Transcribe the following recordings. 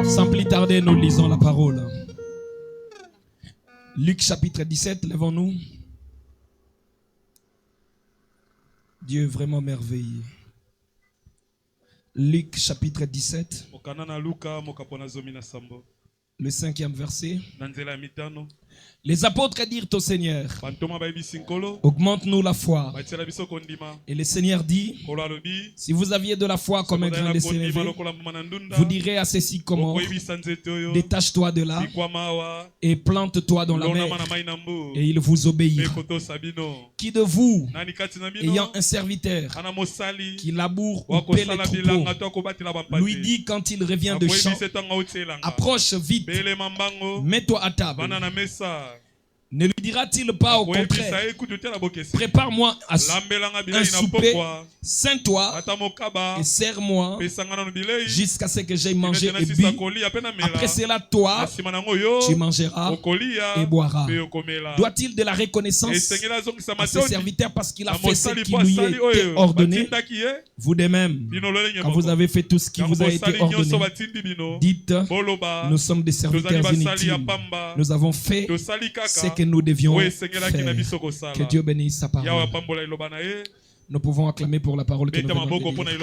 Sans plus tarder, nous lisons la parole. Luc chapitre 17, lèvons-nous. Dieu est vraiment merveilleux. Luc chapitre 17, le 5e verset. Les apôtres dirent au Seigneur, augmente-nous la foi. Et le Seigneur dit, si vous aviez de la foi comme un grain de sénévé, vous direz à ceci comment, détache-toi de là et plante-toi dans la mer, et il vous obéira. Qui de vous, ayant un serviteur qui laboure ou paie les troupeaux, lui dit quand il revient de champ, approche vite, mets-toi à table. Ne lui dira-t-il pas au contraire, prépare-moi un souper, ceins-toi et serre-moi jusqu'à ce que j'aie mangé et bu. Après cela, toi, tu mangeras et boiras. Doit-il de la reconnaissance à ses serviteurs parce qu'il a fait ce qui lui était ordonné? Vous de même, quand vous avez fait tout ce qui vous a été ordonné, dites, nous sommes des serviteurs inutiles. Nous avons fait ce que nous devions faire. Que Dieu bénisse sa parole. Nous pouvons acclamer pour la parole que nous venons de lire.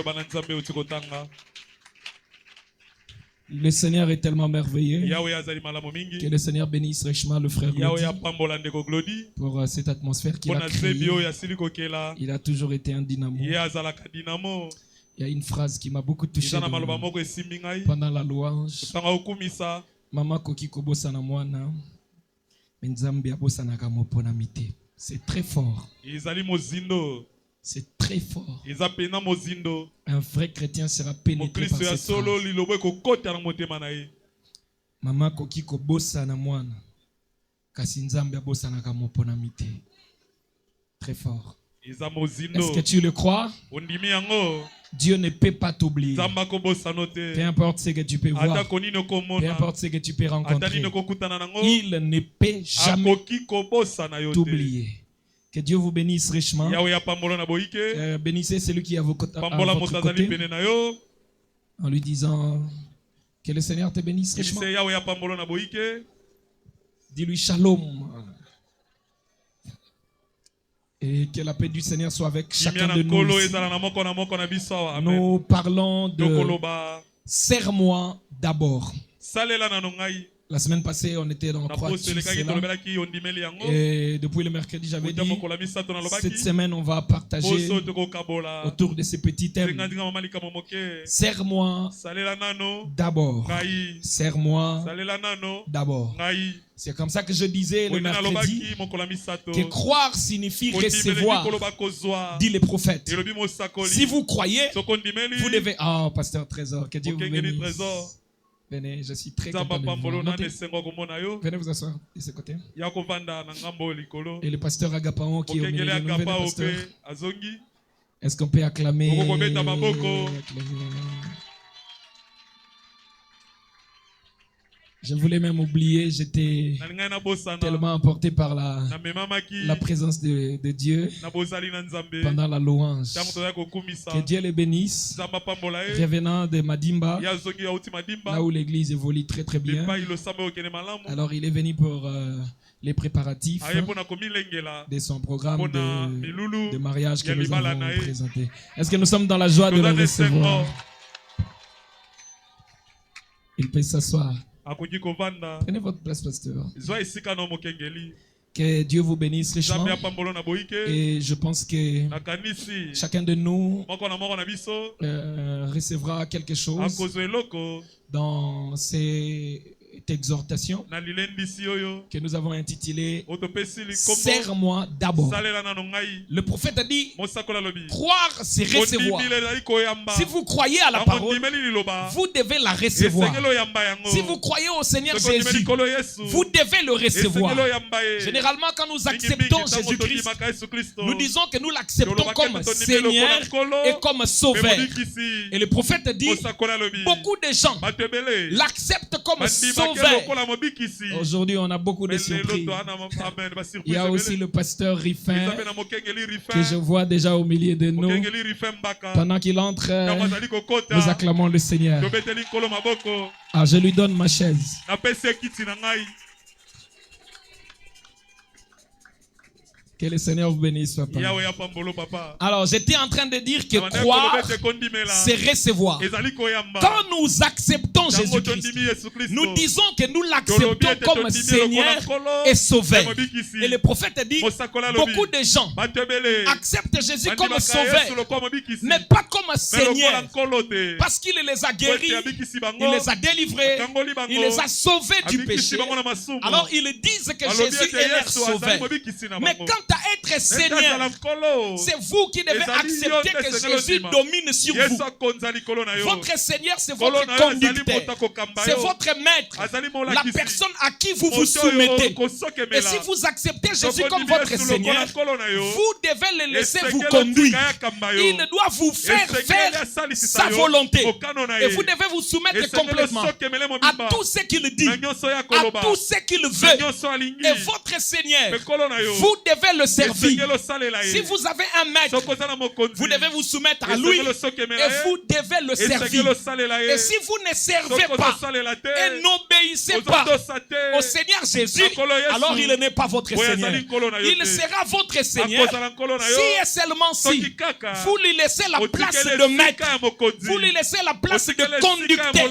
Le Seigneur est tellement merveilleux. Que le Seigneur bénisse richement le frère Glody pour cette atmosphère qu'il a créée. Il a toujours été un dynamo. Il y a une phrase qui m'a beaucoup touché pendant la louange. Mama koki kobosa na mwana. C'est très fort. C'est très fort. Un vrai chrétien sera pénétré par cette phrase. Mama koki kobosa na mwana. Kasi nzambe abosa na kamopona mite. Très fort. Est-ce que tu le crois? Dieu ne peut pas t'oublier. Peu importe ce que tu peux voir, peu importe ce que tu peux rencontrer, il ne peut jamais t'oublier. Que Dieu vous bénisse richement. Bénissez celui qui est à votre côté en lui disant que le Seigneur te bénisse richement. Dis-lui shalom. Et que la paix du Seigneur soit avec chacun de nous. Nous parlons de serre-moi d'abord. La semaine passée, on était dans 3 et depuis le mercredi, j'avais dit, cette semaine, on va partager autour de ces petits thèmes. Serre-moi d'abord. Serre-moi d'abord. C'est comme ça que je disais le mercredi que croire signifie recevoir, dit le prophète. Si vous croyez, vous devez... Oh, pasteur Trésor, que Dieu vous bénisse. Venez, je suis très content de vous. Venez vous asseoir de ce côté. Et le pasteur Agapao qui est au milieu de nous. Venez, pasteur. Est-ce qu'on peut acclamer? Je voulais même oublier, j'étais tellement emporté par la présence de Dieu pendant la louange. Que Dieu les bénisse. Revenant de Madimba, là où l'église évolue très très bien. Alors il est venu pour les préparatifs de son programme de mariage que nous avons présenté. Est-ce que nous sommes dans la joie de le recevoir? Il peut s'asseoir. Prenez votre place, pasteur. Que Dieu vous bénisse richement. Et je pense que chacun de nous recevra quelque chose dans cette exhortation que nous avons intitulée Serre-moi d'abord. Le prophète a dit, croire c'est recevoir. Si vous croyez à la parole, vous devez la recevoir. Si vous croyez au Seigneur Jésus, vous devez le recevoir. Généralement, quand nous acceptons Jésus-Christ, nous disons que nous l'acceptons comme Seigneur et comme Sauveur. Et le prophète dit, beaucoup de gens l'acceptent comme Sauveur sauveur. Aujourd'hui, on a beaucoup de surprises. Il y a aussi le pasteur Riffin que je vois déjà au milieu de nous. Pendant qu'il entre, nous acclamons le Seigneur. Ah, je lui donne ma chaise. Que le Seigneur vous bénisse, papa. Alors, j'étais en train de dire que croire, c'est recevoir. Quand nous acceptons Jésus-Christ, nous disons que nous l'acceptons comme Seigneur et Sauveur. Et le prophète dit, beaucoup de gens acceptent Jésus comme Sauveur, mais pas comme Seigneur. Parce qu'il les a guéris, il les a délivrés, il les a sauvés du péché. Alors, ils disent que Jésus est leur Sauveur. Mais quant à être Seigneur, c'est vous qui devez accepter que Jésus domine sur vous. Votre Seigneur, c'est votre conducteur, c'est votre maître, la personne à qui vous vous soumettez. Et si vous acceptez Jésus comme votre Seigneur, vous devez le laisser vous conduire. Il doit vous faire sa volonté. Et vous devez vous soumettre complètement à tout ce qu'il dit, à tout ce qu'il veut. Et votre Seigneur, vous devez le servir. Si vous avez un maître, vous devez vous soumettre à lui et vous devez le servir. Et si vous ne servez pas et n'obéissez pas au Seigneur Jésus, alors il n'est pas votre Seigneur. Il sera votre Seigneur si et seulement si vous lui laissez la place de maître, vous lui laissez la place de conducteur,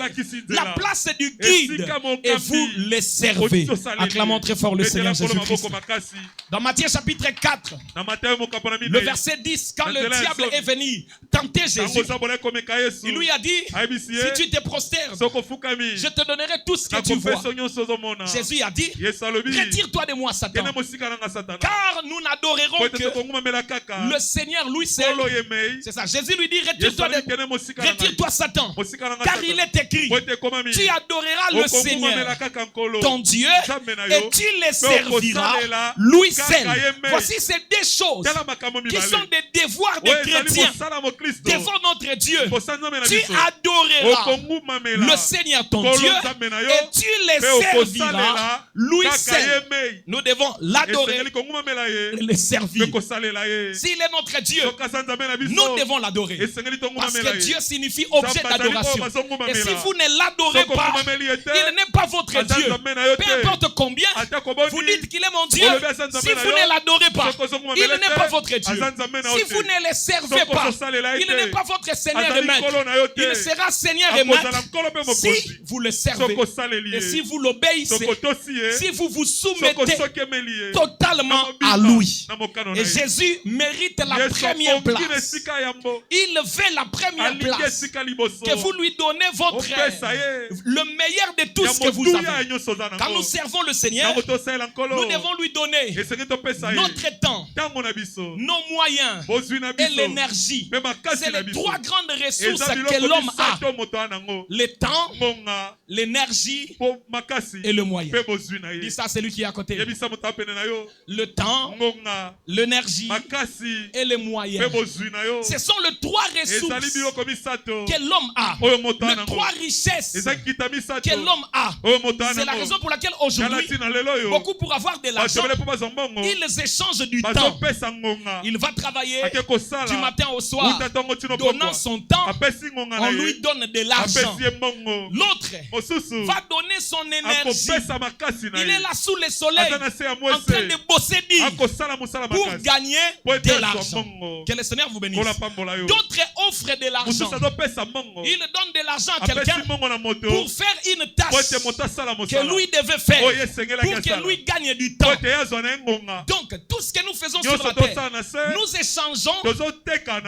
la place du guide, et vous le servez. Acclamons très fort le Seigneur Jésus-Christ. Dans Matthieu chapitre 4, le verset 10, quand le diable est venu tenter Jésus, il lui a dit, si tu te prosternes, je te donnerai tout ce que tu vois. Jésus a dit, retire-toi de moi, Satan, car nous n'adorerons que le Seigneur lui seul. C'est ça, Jésus lui dit, retire-toi Satan, car il est écrit, tu adoreras le Seigneur ton Dieu et tu le serviras lui seul. Voici ces deux choses qui sont des devoirs des chrétiens devant notre Dieu. Tu adoreras le Seigneur ton Dieu et tu le serviras lui seul. Nous devons l'adorer et le servir. S'il est notre Dieu, nous devons l'adorer. Parce que Dieu signifie objet d'adoration. Et si vous ne l'adorez pas, il n'est pas votre Dieu. Peu importe combien vous dites qu'il est mon Dieu, si vous ne l'adorez pas, il n'est pas votre Dieu. Si vous ne le servez pas, il n'est pas votre Seigneur et maître. Il sera Seigneur et maître si vous le servez. Et si vous l'obéissez, si vous vous soumettez totalement à lui. Et Jésus mérite la première place. Il veut la première place. Que vous lui donnez le meilleur de tout ce que vous avez. Quand nous servons le Seigneur, nous devons lui donner notre temps, nos moyens et l'énergie. C'est les trois grandes ressources que l'homme a. Le temps, l'énergie et le moyen. Dis ça, c'est lui qui est à côté. Le temps, l'énergie et le moyen. Ce sont les trois ressources que l'homme a. Les trois richesses que l'homme a. C'est la raison pour laquelle aujourd'hui, beaucoup pour avoir de l'argent, ils échangent du temps. Il va travailler du matin au soir, donnant son temps, on lui donne de l'argent. L'autre va donner son énergie. Il est là sous le soleil, en train de bosser pour gagner de l'argent. Que le Seigneur vous bénisse. D'autres offrent de l'argent. Ils donnent de l'argent à quelqu'un pour faire une tâche que lui devait faire, pour que lui gagne du temps. Donc, tout ce que nous faisons sur la terre, nous échangeons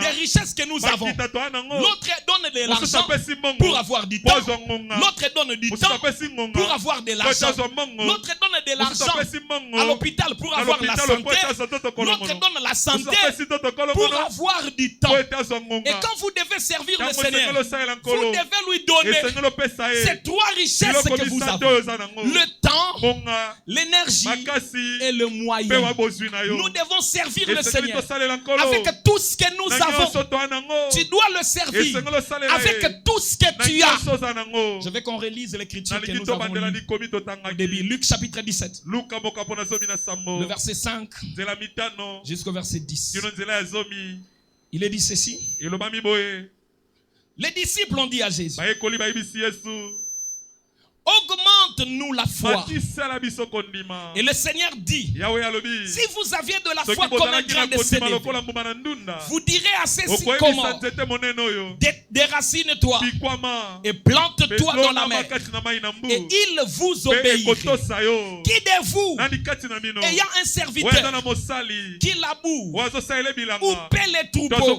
des richesses que nous avons. L'autre donne de l'argent pour avoir du temps. L'autre donne du temps pour avoir de l'argent. L'autre donne de l'argent à l'hôpital pour avoir la santé. L'autre donne la santé pour avoir du temps. Et quand vous devez servir le Seigneur, vous devez lui donner ces trois richesses que vous avez. Le temps, l'énergie et le moyen. Nous devons servir le Seigneur avec tout ce que nous avons. tu dois le servir avec tout ce que tu as. Je veux qu'on relise l'écriture que nous avons lue au début. Luc chapitre 17. Le verset 5 jusqu'au verset 10. Il est dit ceci. Les disciples ont dit à Jésus, augmente-nous la foi. Et le Seigneur dit, si vous aviez de la foi comme un grain de sénévé, vous direz à ceci comment, déracine-toi et plante-toi dans la mer, et il vous obéirait. Qui de vous, ayant un serviteur qui laboure ou paie les troupeaux,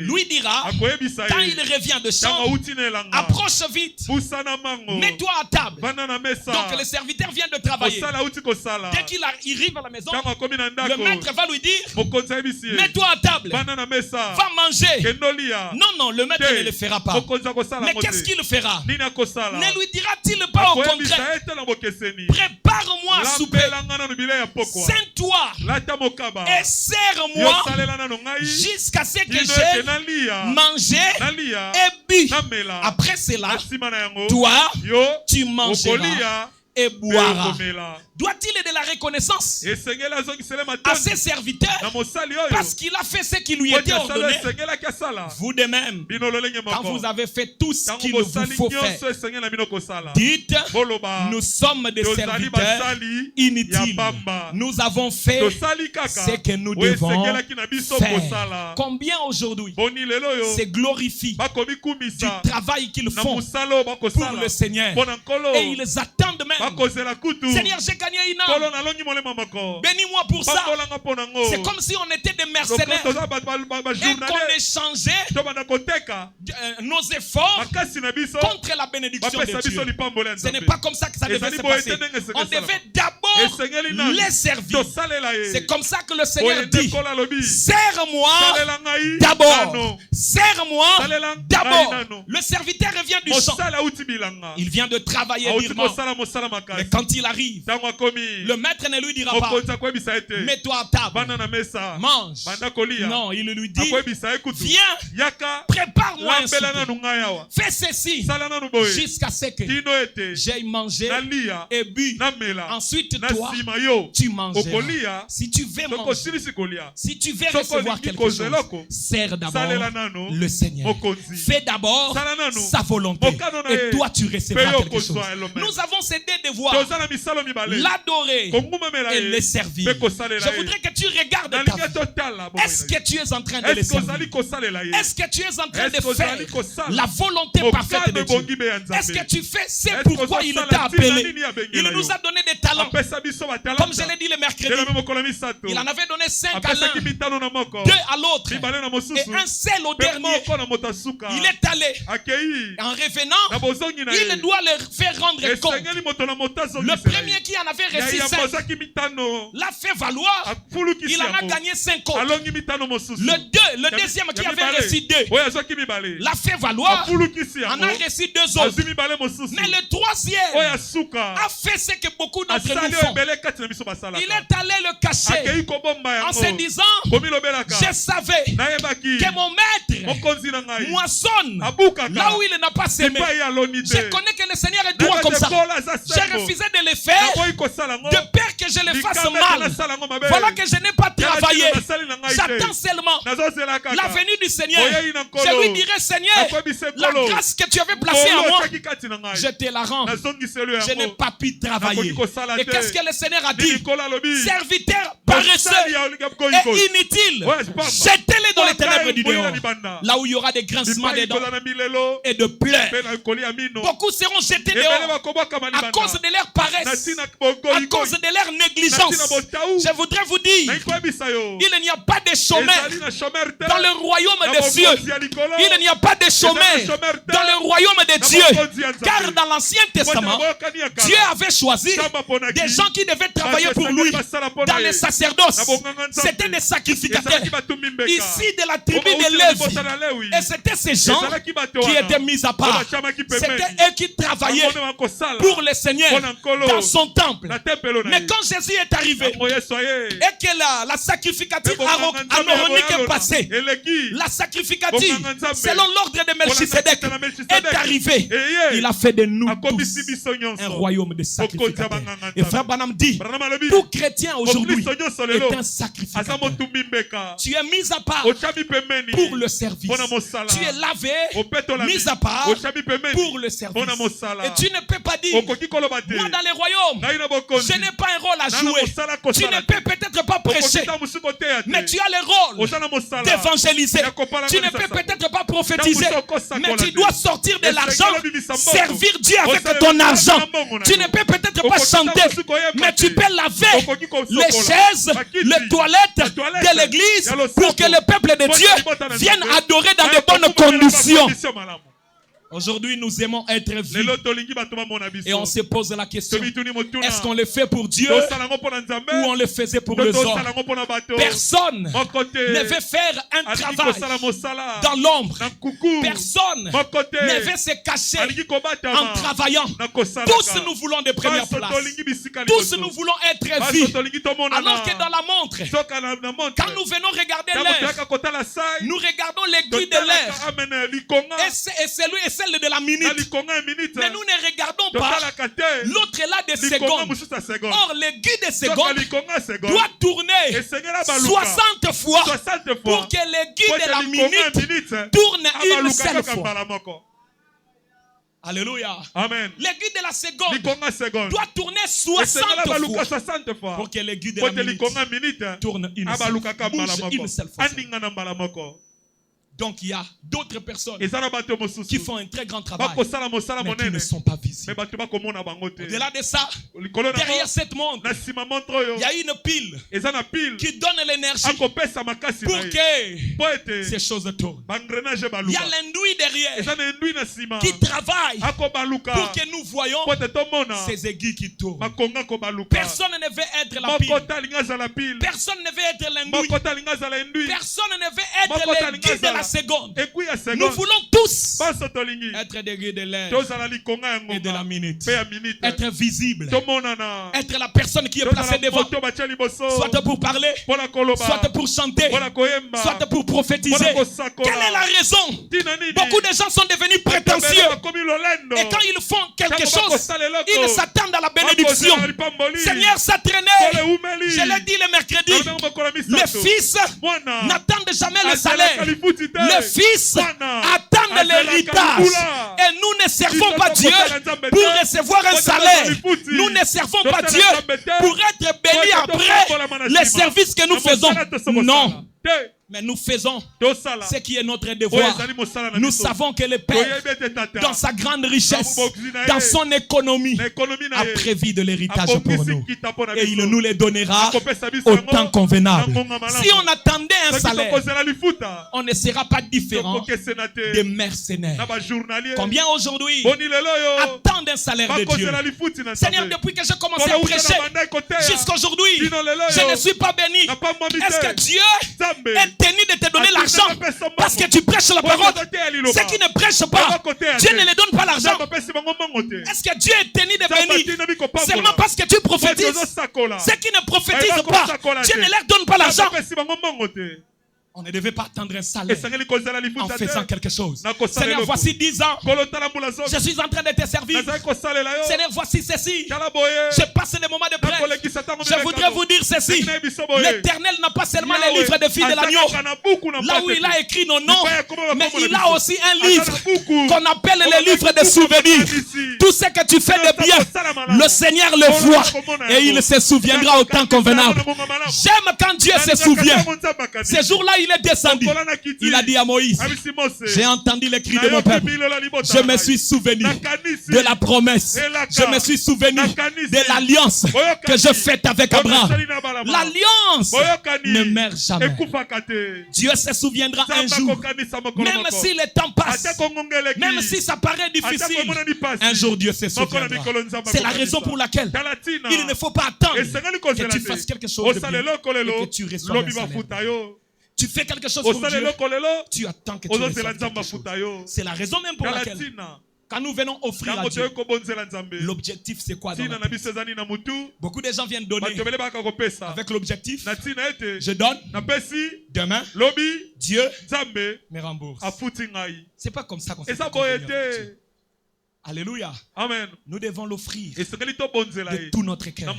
lui dira, quand il revient de champ, approche vite, mets-toi à table. Donc le serviteur vient de travailler. Dès qu'il arrive à la maison, le maître va lui dire, mets-toi à table, va manger. Non, le maître ne le fera pas. Mais qu'est-ce qu'il fera? Ne lui dira-t-il pas au contraire, prépare-moi à souper, sers-toi et sers-moi jusqu'à ce que j'ai mangé et bu. Après cela, toi, tu mangeras et boira. Doit-il de la reconnaissance à ses serviteurs parce qu'il a fait ce qui lui était ordonné? Vous de même, quand vous avez fait tout ce qu'il vous faut faire, dites, nous sommes des serviteurs inutiles. Nous avons fait ce que nous devons faire. Combien aujourd'hui se glorifient du travail qu'ils font pour le Seigneur et ils attendent même, Seigneur, j'ai gagné une âme, bénis-moi pour ça. C'est comme si on était des mercenaires et qu'on échangeait nos efforts contre la bénédiction de Dieu. Ce n'est pas comme ça que ça devait se passer. On devait d'abord les servir. C'est comme ça que le Seigneur dit, sers-moi d'abord, sers-moi d'abord. Le serviteur revient du champ, il vient de travailler durement. Mais quand il arrive, le maître ne lui dira pas, mets-toi à table, mange. Non, il lui dit, viens, prépare-moi un souper. Fais ceci jusqu'à ce que j'aille manger et bu. Ensuite, toi, tu mangeras. Si tu veux manger, si tu veux recevoir quelque chose, sers d'abord le Seigneur. Fais d'abord sa volonté et toi, tu recevras quelque chose. Nous avons ces deux devoirs, l'adorer et le servir. Je voudrais que tu regardes ta vie. Est-ce que tu es en train de le servir? Est-ce que tu es en train de faire la volonté parfaite de Dieu? Est-ce que tu fais ce pourquoi il t'a appelé? Il nous a donné des talents. Comme je l'ai dit le mercredi, il en avait donné 5 à l'un, 2 à l'autre et un seul au dernier. Il est allé. En revenant, il doit leur faire rendre compte. Le premier qui en avait reçu 5 l'a fait valoir. Il en a gagné 5 autres. Le deuxième qui avait reçu 2 l'a fait valoir. En a reçu 2 autres. Mais le troisième a fait ce que beaucoup d'entre nous font. Il est allé le cacher en se disant, je savais que mon maître moissonne là où il n'a pas semé. Je connais que le Seigneur est droit comme ça. J'ai refusé de le faire de peur que je le fasse mal. Voilà que je n'ai pas travaillé. J'attends seulement la venue du Seigneur. Je lui dirai, Seigneur, la grâce que tu avais placée en moi, je te la rends. Je n'ai pas pu travailler. Et qu'est-ce que le Seigneur a dit? Serviteur paresseux et inutile, jetez-les dans les ténèbres du dehors, là où il y aura des grincements des dents et de pleurs. Beaucoup seront jetés dehors à cause de leur paresse, à cause de leur négligence. Je voudrais vous dire, il n'y a pas de chômeurs dans le royaume des cieux. Il n'y a pas de chômeurs dans le royaume de Dieu. Car dans l'Ancien Testament, Dieu avait choisi des gens qui devaient travailler pour lui dans les sacerdoces. C'était des sacrificateurs. Ici, de la tribu de Lévi, Et c'était ces gens qui étaient mis à part. C'était eux qui travaillaient pour le Seigneur dans son temple. Mais quand Jésus est arrivé et que la sacrificative aaronique est passée, la sacrificative, selon l'ordre de Melchisedec, est arrivée. Il a fait de nous tous un royaume de sacrificateurs. Et Frère Branham dit, tout chrétien aujourd'hui est un sacrificateur. Tu es mis à part pour le service. Tu es lavé, mis à part pour le service. Et tu ne peux pas dire, moi dans les royaumes, je n'ai pas un rôle à jouer. Tu ne peux peut-être pas prêcher, mais tu as le rôle d'évangéliser. Tu ne peux peut-être pas prophétiser, mais tu dois sortir de l'argent, servir Dieu avec ton argent. Tu ne peux peut-être pas chanter, mais tu peux laver les chaises, les toilettes de l'église pour que le peuple de Dieu vienne adorer dans de bonnes conditions. Aujourd'hui, nous aimons être vus. Et on se pose la question, est-ce qu'on le fait pour Dieu ou on le faisait pour les hommes? Personne ne veut faire un travail dans l'ombre. Personne ne veut se cacher en travaillant. Tous nous voulons des premières places. Tous nous voulons être vus. Alors que dans la montre, quand nous venons regarder l'heure, nous regardons l'aiguille de l'heure. Et celle de la minute. Mais nous ne regardons pas l'autre là des secondes. Or, l'aiguille des secondes doit tourner 60 fois pour que l'aiguille de la minute tourne une seule fois. Alléluia. Amen. L'aiguille de la seconde doit tourner 60 fois pour que l'aiguille de la minute tourne une seule fois. Donc il y a d'autres personnes qui font un très grand travail, mais qui ne sont pas visibles. Au-delà de ça, derrière cette montre, il y a une pile qui donne l'énergie pour que ces choses tournent. Il y a l'enduit derrière qui travaille pour que nous voyons ces aiguilles qui tournent. Personne ne veut être la pile. Personne ne veut être l'enduit. Personne ne veut être l'aiguille de la seconde. Nous voulons tous être des guides de l'air et de la minute. Être visible. Être la personne qui est placée devant. Soit pour parler, soit pour chanter, soit pour prophétiser. Quelle est la raison? Beaucoup de gens sont devenus prétentieux. Et quand ils font quelque chose, ils s'attendent à la bénédiction. Seigneur, ça traînait. Je l'ai dit le mercredi. Les fils n'attendent jamais le salaire. Les fils attendent l'héritage. Et nous ne servons pas Dieu pour recevoir un salaire. Nous ne servons pas Dieu pour être bénis après les services que nous faisons. Non. Mais nous faisons ce qui est notre devoir. Nous savons que le Père, dans sa grande richesse, dans son économie, a prévu de l'héritage pour nous. Et il nous les donnera au temps convenable. Si on attendait un salaire, on ne sera pas différent des mercenaires. Combien aujourd'hui attendent un salaire de Dieu? Seigneur, depuis que j'ai commencé à prêcher jusqu'à aujourd'hui, je ne suis pas béni. Est-ce que Dieu est tenu de te donner l'argent parce que tu prêches la parole? Ceux qui ne prêchent pas, Dieu ne les donne pas l'argent. Est-ce que Dieu est tenu de bénir seulement parce que tu prophétises? Ceux qui ne prophétisent pas, Dieu ne leur donne pas l'argent. On ne devait pas attendre un salaire en faisant quelque chose. Seigneur, voici 10 ans. Je suis en train de te servir. Seigneur, voici ceci. Je passe des moments de prière. Je voudrais vous dire ceci. L'Éternel n'a pas seulement les livres des filles de l'agneau, là où il a écrit nos noms, mais il a aussi un livre qu'on appelle les livres des souvenirs. Tout ce que tu fais de bien, le Seigneur le voit et il se souviendra au temps convenable. J'aime quand Dieu se souvient. Ce jour-là, il est descendu. Il a dit à Moïse, j'ai entendu les cris de mon peuple. Je me suis souvenu de la promesse. Je me suis souvenu de l'alliance que je fais avec Abraham. L'alliance ne meurt jamais. Dieu se souviendra un jour. Même si le temps passe, même si ça paraît difficile, un jour Dieu se souviendra. C'est la raison pour laquelle il ne faut pas attendre que tu fasses quelque chose de bien et que tu reçoives un salaire. Tu fais quelque chose pour Dieu. Tu attends que tu reçoives quelque chose. C'est la raison même pour laquelle, quand nous venons offrir à Dieu, l'objectif c'est quoi dans la tête? Beaucoup de gens viennent donner avec l'objectif, je donne, demain, Dieu me rembourse. C'est pas comme ça qu'on fait. Alléluia. Amen. Nous devons l'offrir de tout notre cœur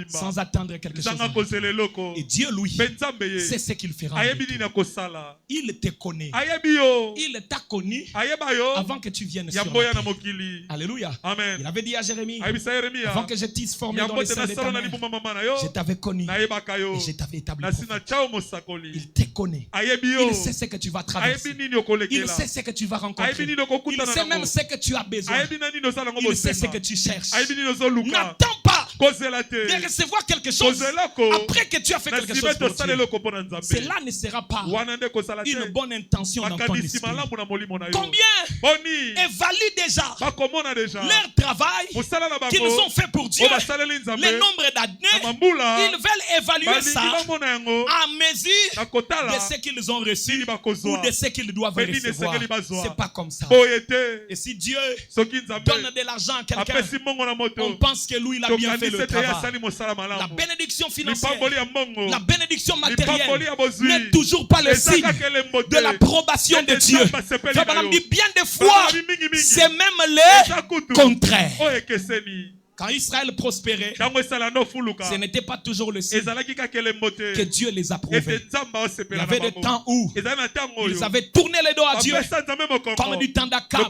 sans attendre quelque chose. Et Dieu, lui, c'est ce qu'il fera. Il te connaît. Il t'a connu avant que tu viennes sur la terre. Alléluia. Amen. Il avait dit à Jérémie, avant que je t'eusse formé dans le sein de ta mère, je t'avais connu et je t'avais établi. Il te connaît. Il sait ce que tu vas traverser. Il sait ce que tu vas rencontrer. Il sait même ce que tu as besoin. Il sait ce que tu cherches. N'attends pas de recevoir quelque chose après que tu as fait quelque chose pour Dieu. Cela ne sera pas une bonne intention dans ton esprit. Combien évaluent déjà leur travail qu'ils ont fait pour Dieu, le nombre d'années, ils veulent évaluer ça à mesure de ce qu'ils ont reçu ou de ce qu'ils doivent recevoir. C'est pas comme ça. Et si Dieu donne de l'argent à quelqu'un, on pense que lui il a bien fait le travail. La bénédiction financière, la bénédiction matérielle n'est toujours pas le signe de l'approbation de Dieu. Frère dit bien des fois, c'est même le contraire. Quand Israël prospérait, ce n'était pas toujours le signe que Dieu les approuvait. Il y avait des temps où ils avaient tourné les dos à Dieu comme du temps d'Akab,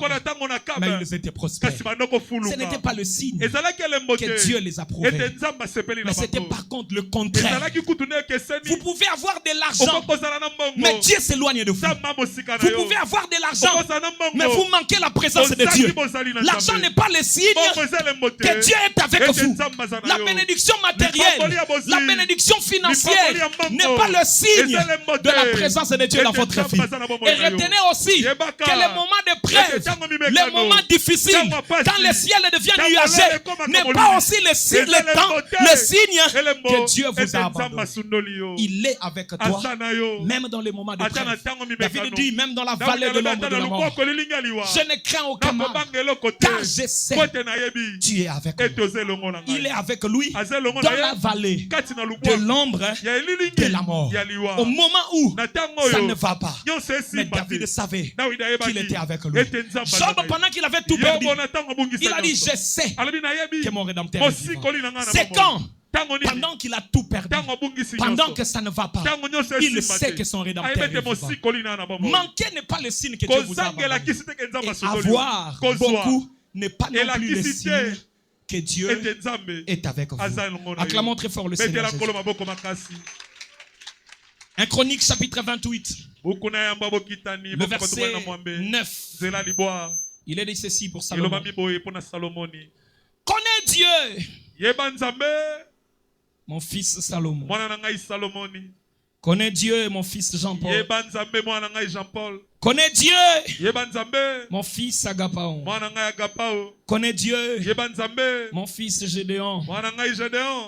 mais ils étaient prospères. Ce n'était pas le signe que Dieu les approuvait, mais c'était par contre le contraire. Vous pouvez avoir de l'argent, mais Dieu s'éloigne de vous. Vous pouvez avoir de l'argent, mais vous manquez la présence de Dieu. L'argent n'est pas le signe que Dieu est avec vous. La bénédiction matérielle, la bénédiction financière n'est pas le signe de la présence de Dieu dans votre vie. Et retenez aussi que les moments de preuve, les moments difficiles, quand le ciel devient nuagé, n'est pas aussi le signe que Dieu vous a abandonné. Il est avec toi, même dans les moments de preuve. David dit, même dans la vallée de l'ombre de la mort, je ne crains aucun mal, car je sais tu es avec moi. Il est avec lui dans la vallée de l'ombre de la mort. Au moment où ça ne va pas, mais David savait qu'il était avec lui. Job, pendant qu'il avait tout perdu, il a dit, je sais que mon Rédempteur est vivant. C'est quand? Pendant qu'il a tout perdu, pendant que ça ne va pas, il sait que son Rédempteur est vivant. Manquer n'est pas le signe que Dieu vous a abandonné. Et avoir beaucoup n'est pas non plus le signe que Dieu est avec vous. Acclamons très fort le Seigneur Jésus. 1 Chronique chapitre 28, le verset 9. Il est dit ceci pour Salomon. Connais Dieu, mon fils Salomon. Connais Dieu, mon fils Jean-Paul. Connais Dieu, mon fils Agapaon. Connais Dieu, mon fils Gédéon.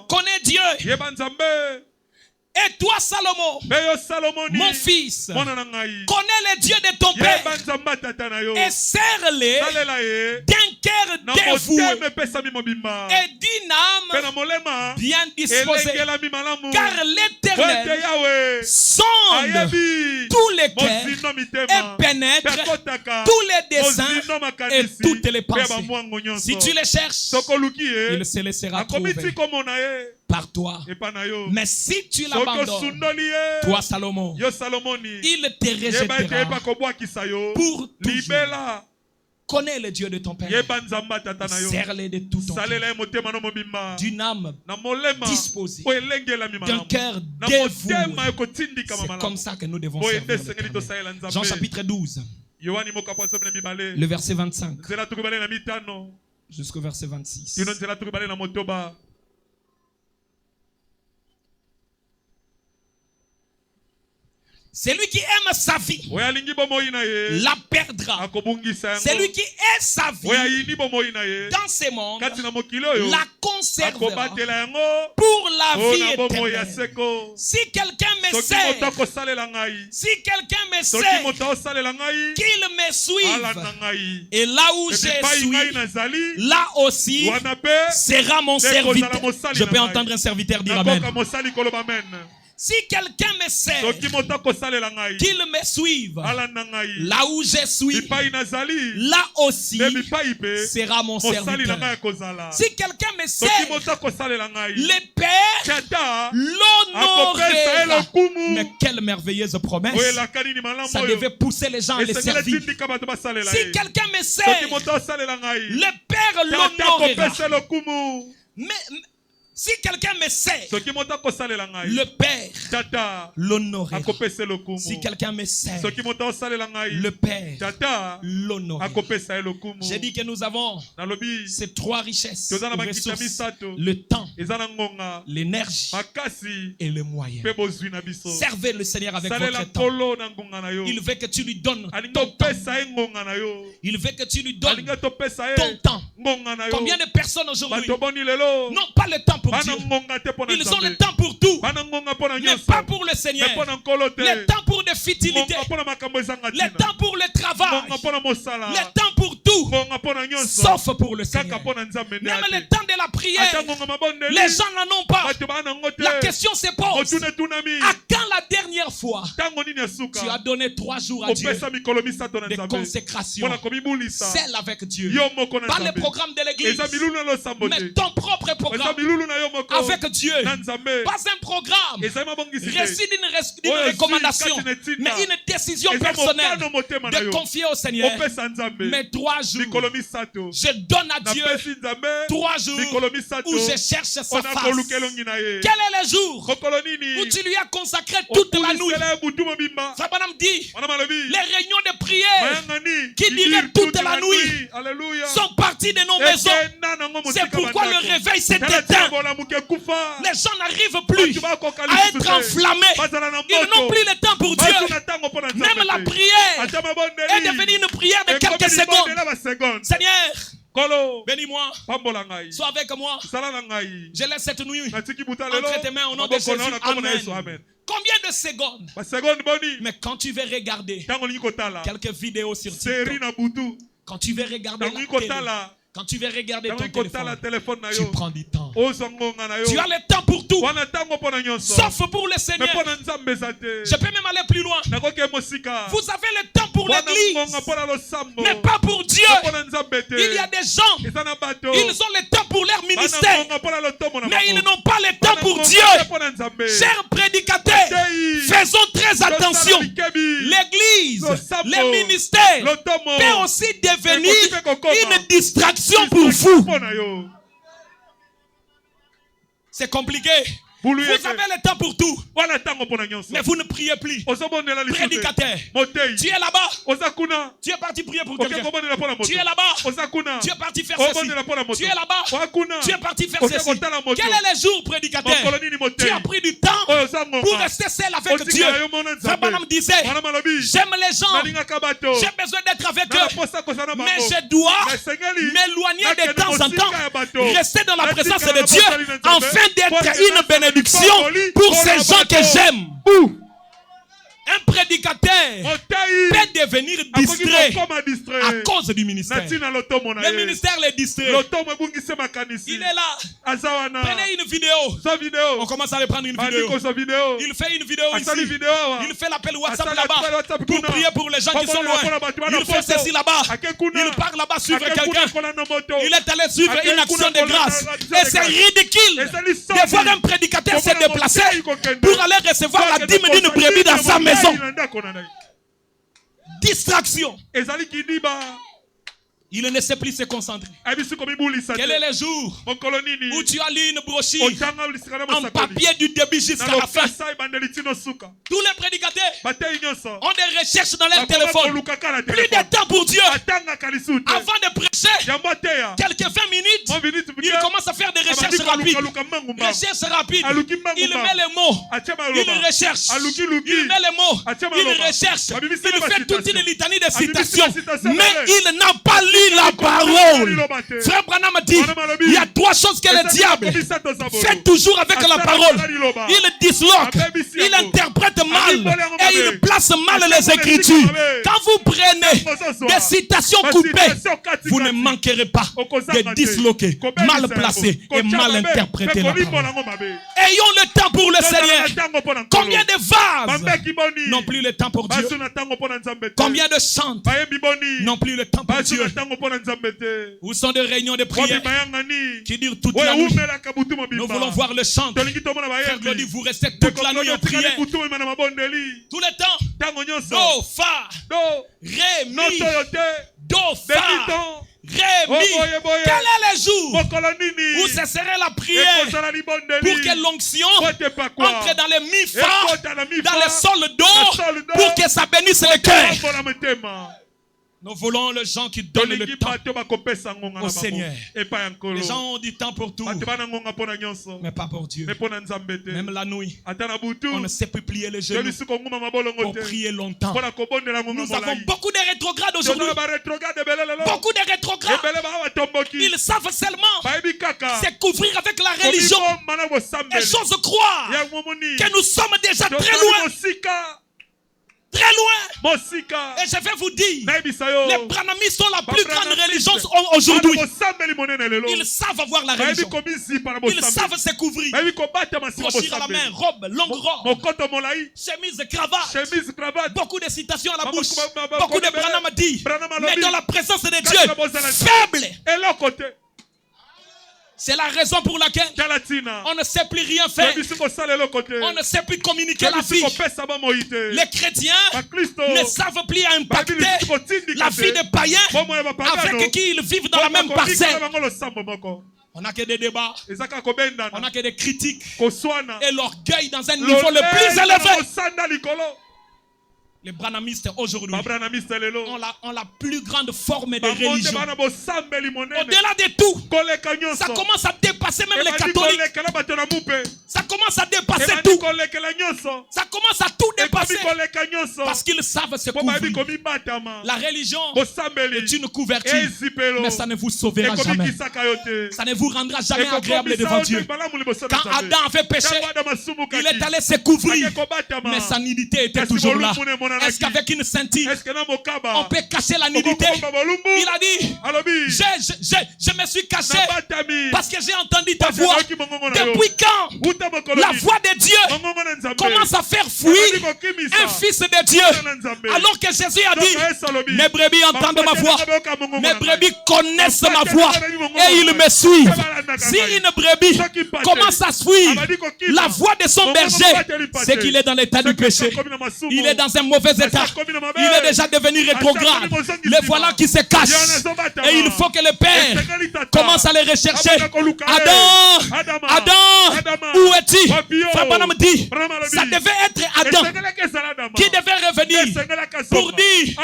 Connais Dieu. Et toi, Salomon, mon fils, connais le Dieu de ton père et serre-les d'un cœur dévoué et d'une âme bien disposée. Car l'Éternel sonde tous les cœurs et pénètre tous les desseins et toutes les pensées. Si tu les cherches, il se laissera trouver par toi. Mais si tu l'abandonnes, toi Salomon, il te rejettera pour toujours. Connais le Dieu de ton père. Serre-les de tout ton cœur, d'une âme disposée, d'un cœur dévoué. C'est comme ça que nous devons servir. Jean chapitre 12, le verset 25 jusqu'au verset 26. Celui qui aime sa vie la perdra. Celui qui est sa vie dans ces mondes la conservera pour la vie éternelle. Si quelqu'un me sert, qu'il me suive. Et là où je suis, là aussi sera mon serviteur. Je peux entendre un serviteur dire Amen. Si quelqu'un me sert, qu'il me suive. Là où je suis, là aussi sera mon serviteur. Si quelqu'un me sert, le Père l'honorera. Mais quelle merveilleuse promesse. Ça devait pousser les gens à les servir. Si quelqu'un me sert, le Père l'honorera. Mais si quelqu'un me sert, le Père l'honorera. Si quelqu'un me sert, le Père l'honorera. J'ai dit que nous avons ces trois richesses, le temps, l'énergie et le moyen. Servez le Seigneur avec votre temps. Il veut que tu lui donnes ton temps. Il veut que tu lui donnes ton temps. Combien de personnes aujourd'hui n'ont pas le temps pour Dieu? Ils ont le temps pour tout, mais pas pour le Seigneur. Le temps pour des futilités, le temps pour le travail, le temps pour tout, sauf pour le Seigneur. Même le temps de la prière, les gens n'en ont pas. La question se pose: à quand la dernière fois tu as donné 3 jours à Dieu de consécration, celle avec Dieu, pas le programme de l'église, mais ton propre programme avec Dieu, pas un programme reçu d'une recommandation, mais une décision personnelle de confier au Seigneur. Mais 3 jours, je donne à Dieu 3 jours où je cherche sa face. Quel est le jour où tu lui as consacré toute la nuit? Fabanam dit, les réunions de prière qui duraient toute la nuit sont parties de nos maisons. C'est pourquoi le réveil s'est éteint. Les gens n'arrivent plus à être enflammés. Ils n'ont plus le temps pour Dieu. Même la prière est devenue une prière de quelques secondes. Seigneur, bénis-moi, sois avec moi. Je laisse cette nuit entre tes mains au nom de Jésus. Amen. Combien de secondes? Mais quand tu veux regarder quelques vidéos sur TikTok, quand tu veux regarder la télé, quand tu veux regarder ton téléphone, tu prends du temps. Tu as le temps pour tout, sauf pour le Seigneur. Je peux même aller plus loin. Vous avez le temps pour l'église, mais pas pour Dieu. Il y a des gens, ils ont le temps pour leur ministère, mais ils n'ont pas le temps pour Dieu. Chers prédicateurs, faisons très attention. L'église, les ministères peut aussi devenir une distraction pour vous. C'est compliqué. Vous avez le temps pour tout, mais vous ne priez plus. Prédicateur, tu es là-bas, tu es parti prier pour quelqu'un. Tu es là-bas, tu es parti faire ceci. Tu es là-bas, tu es parti faire ceci. Quel est le jour, prédicateur? Tu as pris du temps pour rester seul avec Dieu. Frère me disait, j'aime les gens, j'ai besoin d'être avec eux, mais je dois m'éloigner de temps en temps, rester dans la présence de Dieu, afin d'être une bénédiction pour ces gens que j'aime. Un prédicateur peut devenir distrait à cause du ministère. Le ministère les distrait. Il est là. Prenez une vidéo. On commence à le prendre une vidéo. Il fait une vidéo ici. Il fait l'appel WhatsApp là-bas pour prier pour les gens qui sont loin. Il fait ceci là-bas. Il part là-bas suivre quelqu'un. Il est allé suivre une action de grâce. Et c'est ridicule de voir un prédicateur se déplacer pour aller recevoir la dîme d'une brebis dans sa maison. Distraction. Il ne sait plus se concentrer. Quel est le jour où tu as lu une brochure en papier du début jusqu'à la fin? Tous les prédicateurs ont des recherches dans leur téléphone. Plus de temps pour Dieu. Avant de prêcher, quelques 20 minutes, il commence à faire des recherches rapides. Recherches rapides. Il met les mots. Il recherche. Il met les mots. Il recherche. Il fait toute une litanie de citations. Mais il n'a pas lu la parole. Frère Branham a dit, il y a trois choses que le diable fait toujours avec la parole. Il disloque, il interprète mal et il place mal les écritures. Quand vous prenez des citations coupées, vous ne manquerez pas de disloquer, mal placer et mal interpréter la parole. Ayons le temps pour le Seigneur. Combien de vases n'ont plus le temps pour Dieu? Combien de chants n'ont plus le temps pour Dieu? Où sont des réunions de prière qui durent toute la nuit? Nous voulons voir le chant. Frère Glody, vous restez toute la nuit en prière. Tout le temps. Do, fa, ré, mi, do, fa, ré, mi. Quel est le jour où ce serait la prière pour que l'onction entre dans les mi-fa, dans le sol d'eau, pour que ça bénisse le cœur? Nous voulons les gens qui donnent le temps au Seigneur. Les gens ont du temps pour tout, mais pas pour Dieu. Même la nuit, on ne sait plus plier les genoux pour prier longtemps. Nous avons beaucoup de rétrogrades aujourd'hui. Beaucoup de rétrogrades. Ils savent seulement se couvrir avec la religion et j'ose croire que nous sommes déjà très loin. Très loin. Et je vais vous dire, les Branhamistes sont la plus grande religion aujourd'hui. Ils savent avoir la religion. Ils savent se couvrir. Brochure à la main, robe, longue robe, chemise, cravate. Beaucoup de citations à la bouche. Beaucoup de Branham dit. Mais dans la présence de Dieu, faible. C'est la raison pour laquelle on ne sait plus rien faire. On ne sait plus communiquer la vie. Les chrétiens ne savent plus impacter la vie des païens avec qui ils vivent dans la même parcelle. On n'a que des débats, on n'a que des critiques et l'orgueil dans un niveau le plus élevé. Les branhamistes aujourd'hui ont la plus grande forme de religion. Au-delà de tout, ça commence à dépasser même les catholiques. Ça commence à dépasser tout. Ça commence à tout dépasser. Parce qu'ils savent se couvrir. La religion est une couverture, mais ça ne vous sauvera jamais. Ça ne vous rendra jamais agréable devant Dieu. Quand Adam avait péché, il est allé se couvrir, mais sa nudité était toujours là. Est-ce qu'avec une ceinture, on peut cacher la nudité? Il a dit, je me suis caché parce que j'ai entendu ta voix. Depuis quand la voix de Dieu commence à faire fuir un fils de Dieu? Alors que Jésus a dit, mes brebis entendent ma voix, mes brebis connaissent ma voix et ils me suivent. Si une brebis commence à suivre la voix de son berger, c'est qu'il est dans l'état du péché. Il est dans un mauvais état. Il est déjà devenu rétrograde. Le voilà qui se cache. Et il faut que le Père commence à les rechercher. Adam, où es-tu? Frère me dit, ça devait être Adam qui devait revenir pour dire,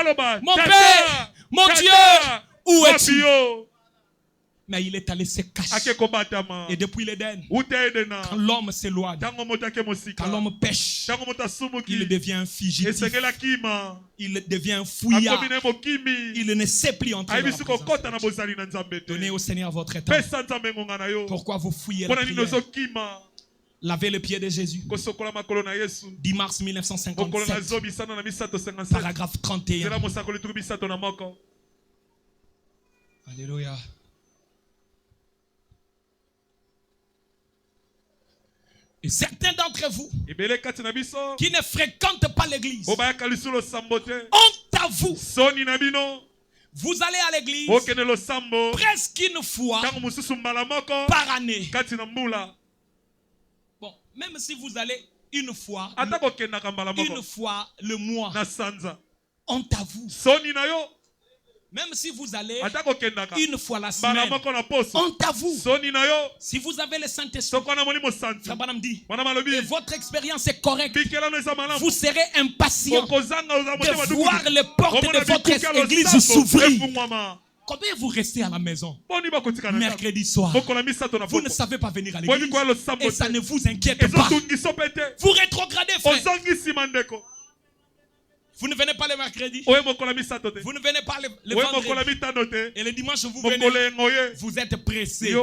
mon Père, mon Dieu, où es-tu? Mais il est allé se cacher. Et depuis l'Éden, quand l'homme s'éloigne, quand l'homme pêche, il devient un fugitif. Il devient un fouillard. Il ne sait plus entrer dans la présence. Donnez au Seigneur votre temps. Pourquoi vous fouillez la prière? Lavez le pied de Jésus. 10 mars 1957. Paragraphe 31. Alléluia. Et certains d'entre vous qui ne fréquentent pas l'église, honte à vous. Vous allez à l'église presque une fois par année. Bon, même si vous allez une fois le mois, honte à vous. Même si vous allez une fois la semaine, honte à vous. Si vous avez le Saint-Esprit, Frère Branham dit, et votre expérience est correcte, vous serez impatient de voir les portes de votre église s'ouvrir. Combien vous restez à la maison mercredi soir? Vous ne savez pas venir à l'église et ça ne vous inquiète pas. Vous rétrogradez, frère. Vous ne venez pas le mercredi. Vous ne venez pas le vendredi. Et le dimanche, vous venez. Vous êtes pressé.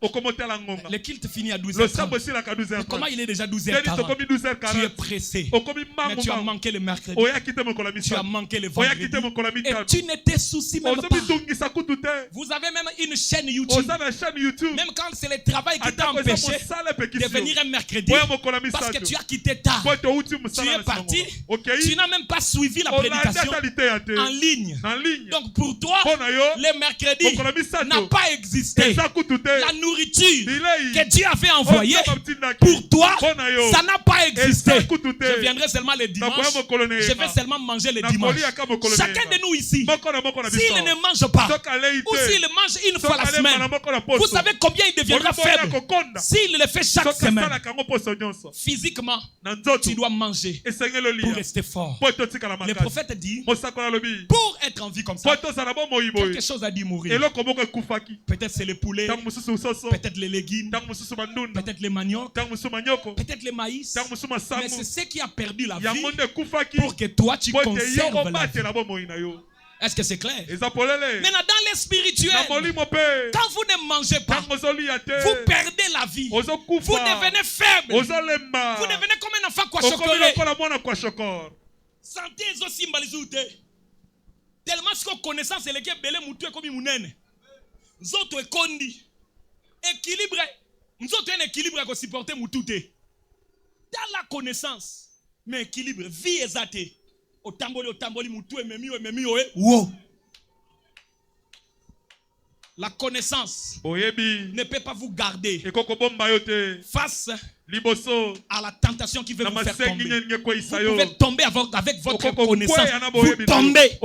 Le culte finit à 12h30. Comment il est déjà 12h40? Tu es pressé. Mais tu as manqué le mercredi. Tu as manqué le vendredi. Et tu ne te soucies même pas. Vous avez même une chaîne YouTube. Même quand c'est le travail qui t'a empêché de venir un mercredi, parce que tu as quitté tard. Tu es parti. Tu n'as même pas suivi la prédication en ligne. Donc pour toi, le mercredi n'a pas existé. La nourriture que Dieu avait envoyée pour toi, ça n'a pas existé. Je viendrai seulement le dimanche. Je vais seulement manger le dimanche. Chacun de nous ici, s'il ne mange pas, ou s'il mange une fois la semaine, vous savez combien il deviendra faible s'il le fait chaque semaine. Physiquement, tu dois manger pour rester fort. Le prophète dit, pour être en vie comme ça, quelque chose a dû mourir. Peut-être c'est le poulet, peut-être les légumes, peut-être les maniocs, peut-être les maïs. Mais c'est ce qui a perdu la vie pour que toi tu conserves la vie. Est-ce que c'est clair? Maintenant dans les spirituels, quand vous ne mangez pas, vous perdez la vie. Vous devenez faible. Vous devenez comme un enfant kwashokoré. Santé aussi mbalizute. Tellement ce qu'on connaissance c'est lequel belé moutou comme munene. Zoto ekondi. Équilibre. Nzoto un équilibre à supporter moutoute. Dans la connaissance, mais équilibre, vie exate. Au tamboli moutou et memi wow. La connaissance ne peut pas vous garder face à la tentation qui veut vous faire tomber. Vous pouvez tomber avec votre connaissance. Vous tombez.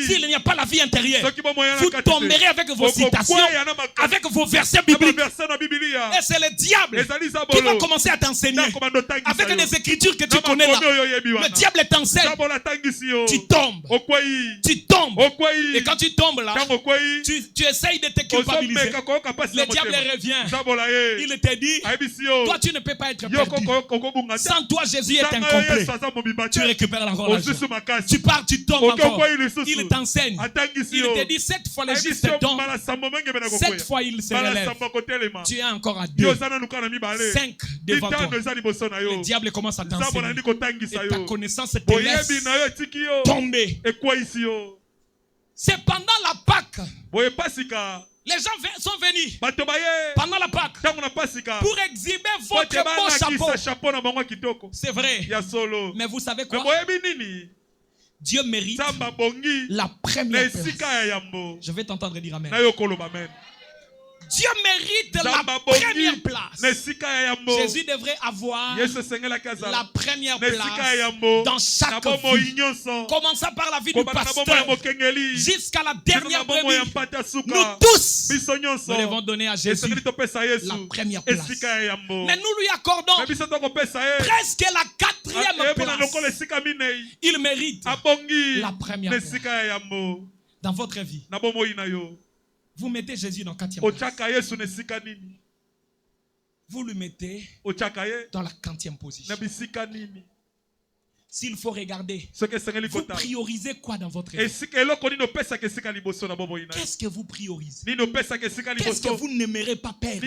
S'il n'y a pas la vie intérieure, vous tomberez avec vos citations, avec vos versets bibliques. Et c'est le diable qui va commencer à t'enseigner avec des écritures que tu connais là. Le diable t'enseigne. Tu tombes. Tu tombes. Et quand tu tombes là, tu essayes de te culpabiliser. Le diable revient. Il te dit, toi tu ne peux pas être perdu. Sans toi, Jésus est incomplet. Tu récupères encore l'argent. Tu pars, tu tombes encore. Il t'enseigne. Il te dit, cette fois le juste tombe. Cette fois il se relève. Tu es encore à 2, 5 devant toi. Le diable commence à t'enseigner. Et ta connaissance te laisse tomber. C'est pendant la Pâque. Les gens sont venus pendant la Pâque pour exhiber votre beau chapeau. C'est vrai. Mais vous savez quoi? Dieu mérite la première place. Je vais t'entendre dire amen. Dieu mérite la première place. Jésus devrait avoir la première place dans chaque vie. Commençant par la vie du pasteur jusqu'à la dernière brebis. Nous tous, nous devons donner à Jésus la première place. Mais nous lui accordons presque la 4e place. Il mérite la première place. Dans votre vie, vous mettez Jésus dans 4e place. Vous le mettez dans la 40e position. S'il faut regarder, vous priorisez quoi dans votre vie? Qu'est-ce que vous priorisez? Qu'est-ce que vous n'aimerez pas perdre?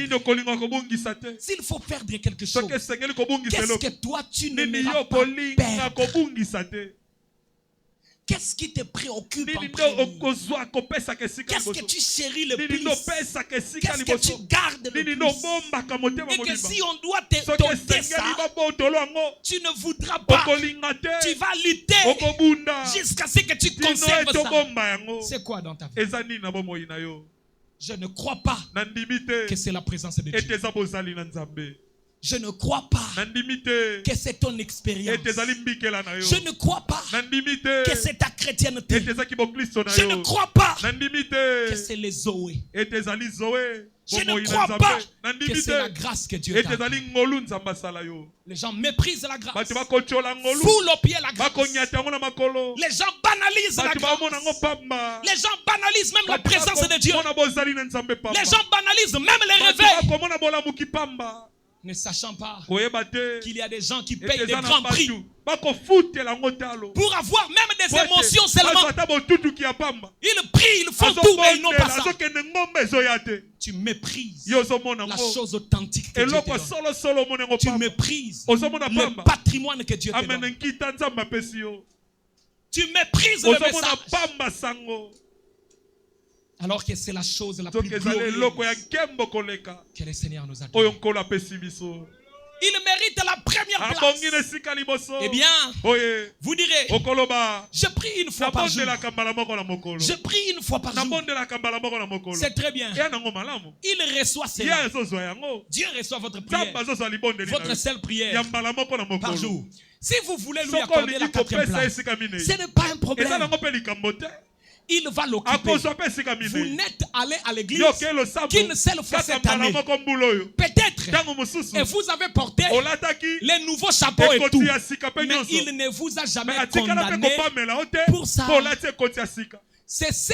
S'il faut perdre quelque chose, qu'est-ce que toi tu n'aimeras pas perdre? Qu'est-ce qui te préoccupe en premier? Qu'est-ce que tu chéris le plus? Qu'est-ce que tu gardes le plus? Et que si on doit te donner ça, tu ne voudras pas. Tu vas lutter jusqu'à ce que tu conserves ça. C'est quoi dans ta vie? Je ne crois pas que c'est la présence de Dieu. Je ne crois pas que c'est ton expérience. Je ne crois pas que c'est ta chrétienté. Je ne crois pas que c'est les Zoé. Je ne crois pas que c'est la grâce que Dieu t'a. Les gens méprisent la grâce. Foulent au pied la grâce. Les gens banalisent la grâce. Les gens banalisent même la présence de Dieu. Les gens banalisent même les réveils. Ne sachant pas qu'il y a des gens qui payent des grands prix pour avoir même des émotions seulement. Ils prient, ils font tout, mais ils n'ont pas ça. Tu méprises la chose authentique que Dieu te donne. Tu méprises le patrimoine que Dieu te donne. Tu méprises le message. Alors que c'est la chose la plus glorieuse que le Seigneur nous a donnée. Il mérite la première place. Eh bien, vous direz, je prie une fois par jour. Je prie une fois par jour. C'est très bien. Il reçoit cela. Dieu reçoit votre prière. Votre seule prière par jour. Si vous voulez lui accorder la 4e place, ce n'est pas un problème. Il va l'occuper. Vous n'êtes allé à l'église qu'une seule fois cette année. Peut-être. Et vous avez porté les nouveaux chapeaux et tout. Mais il ne vous a jamais condamné pour ça. C'est ce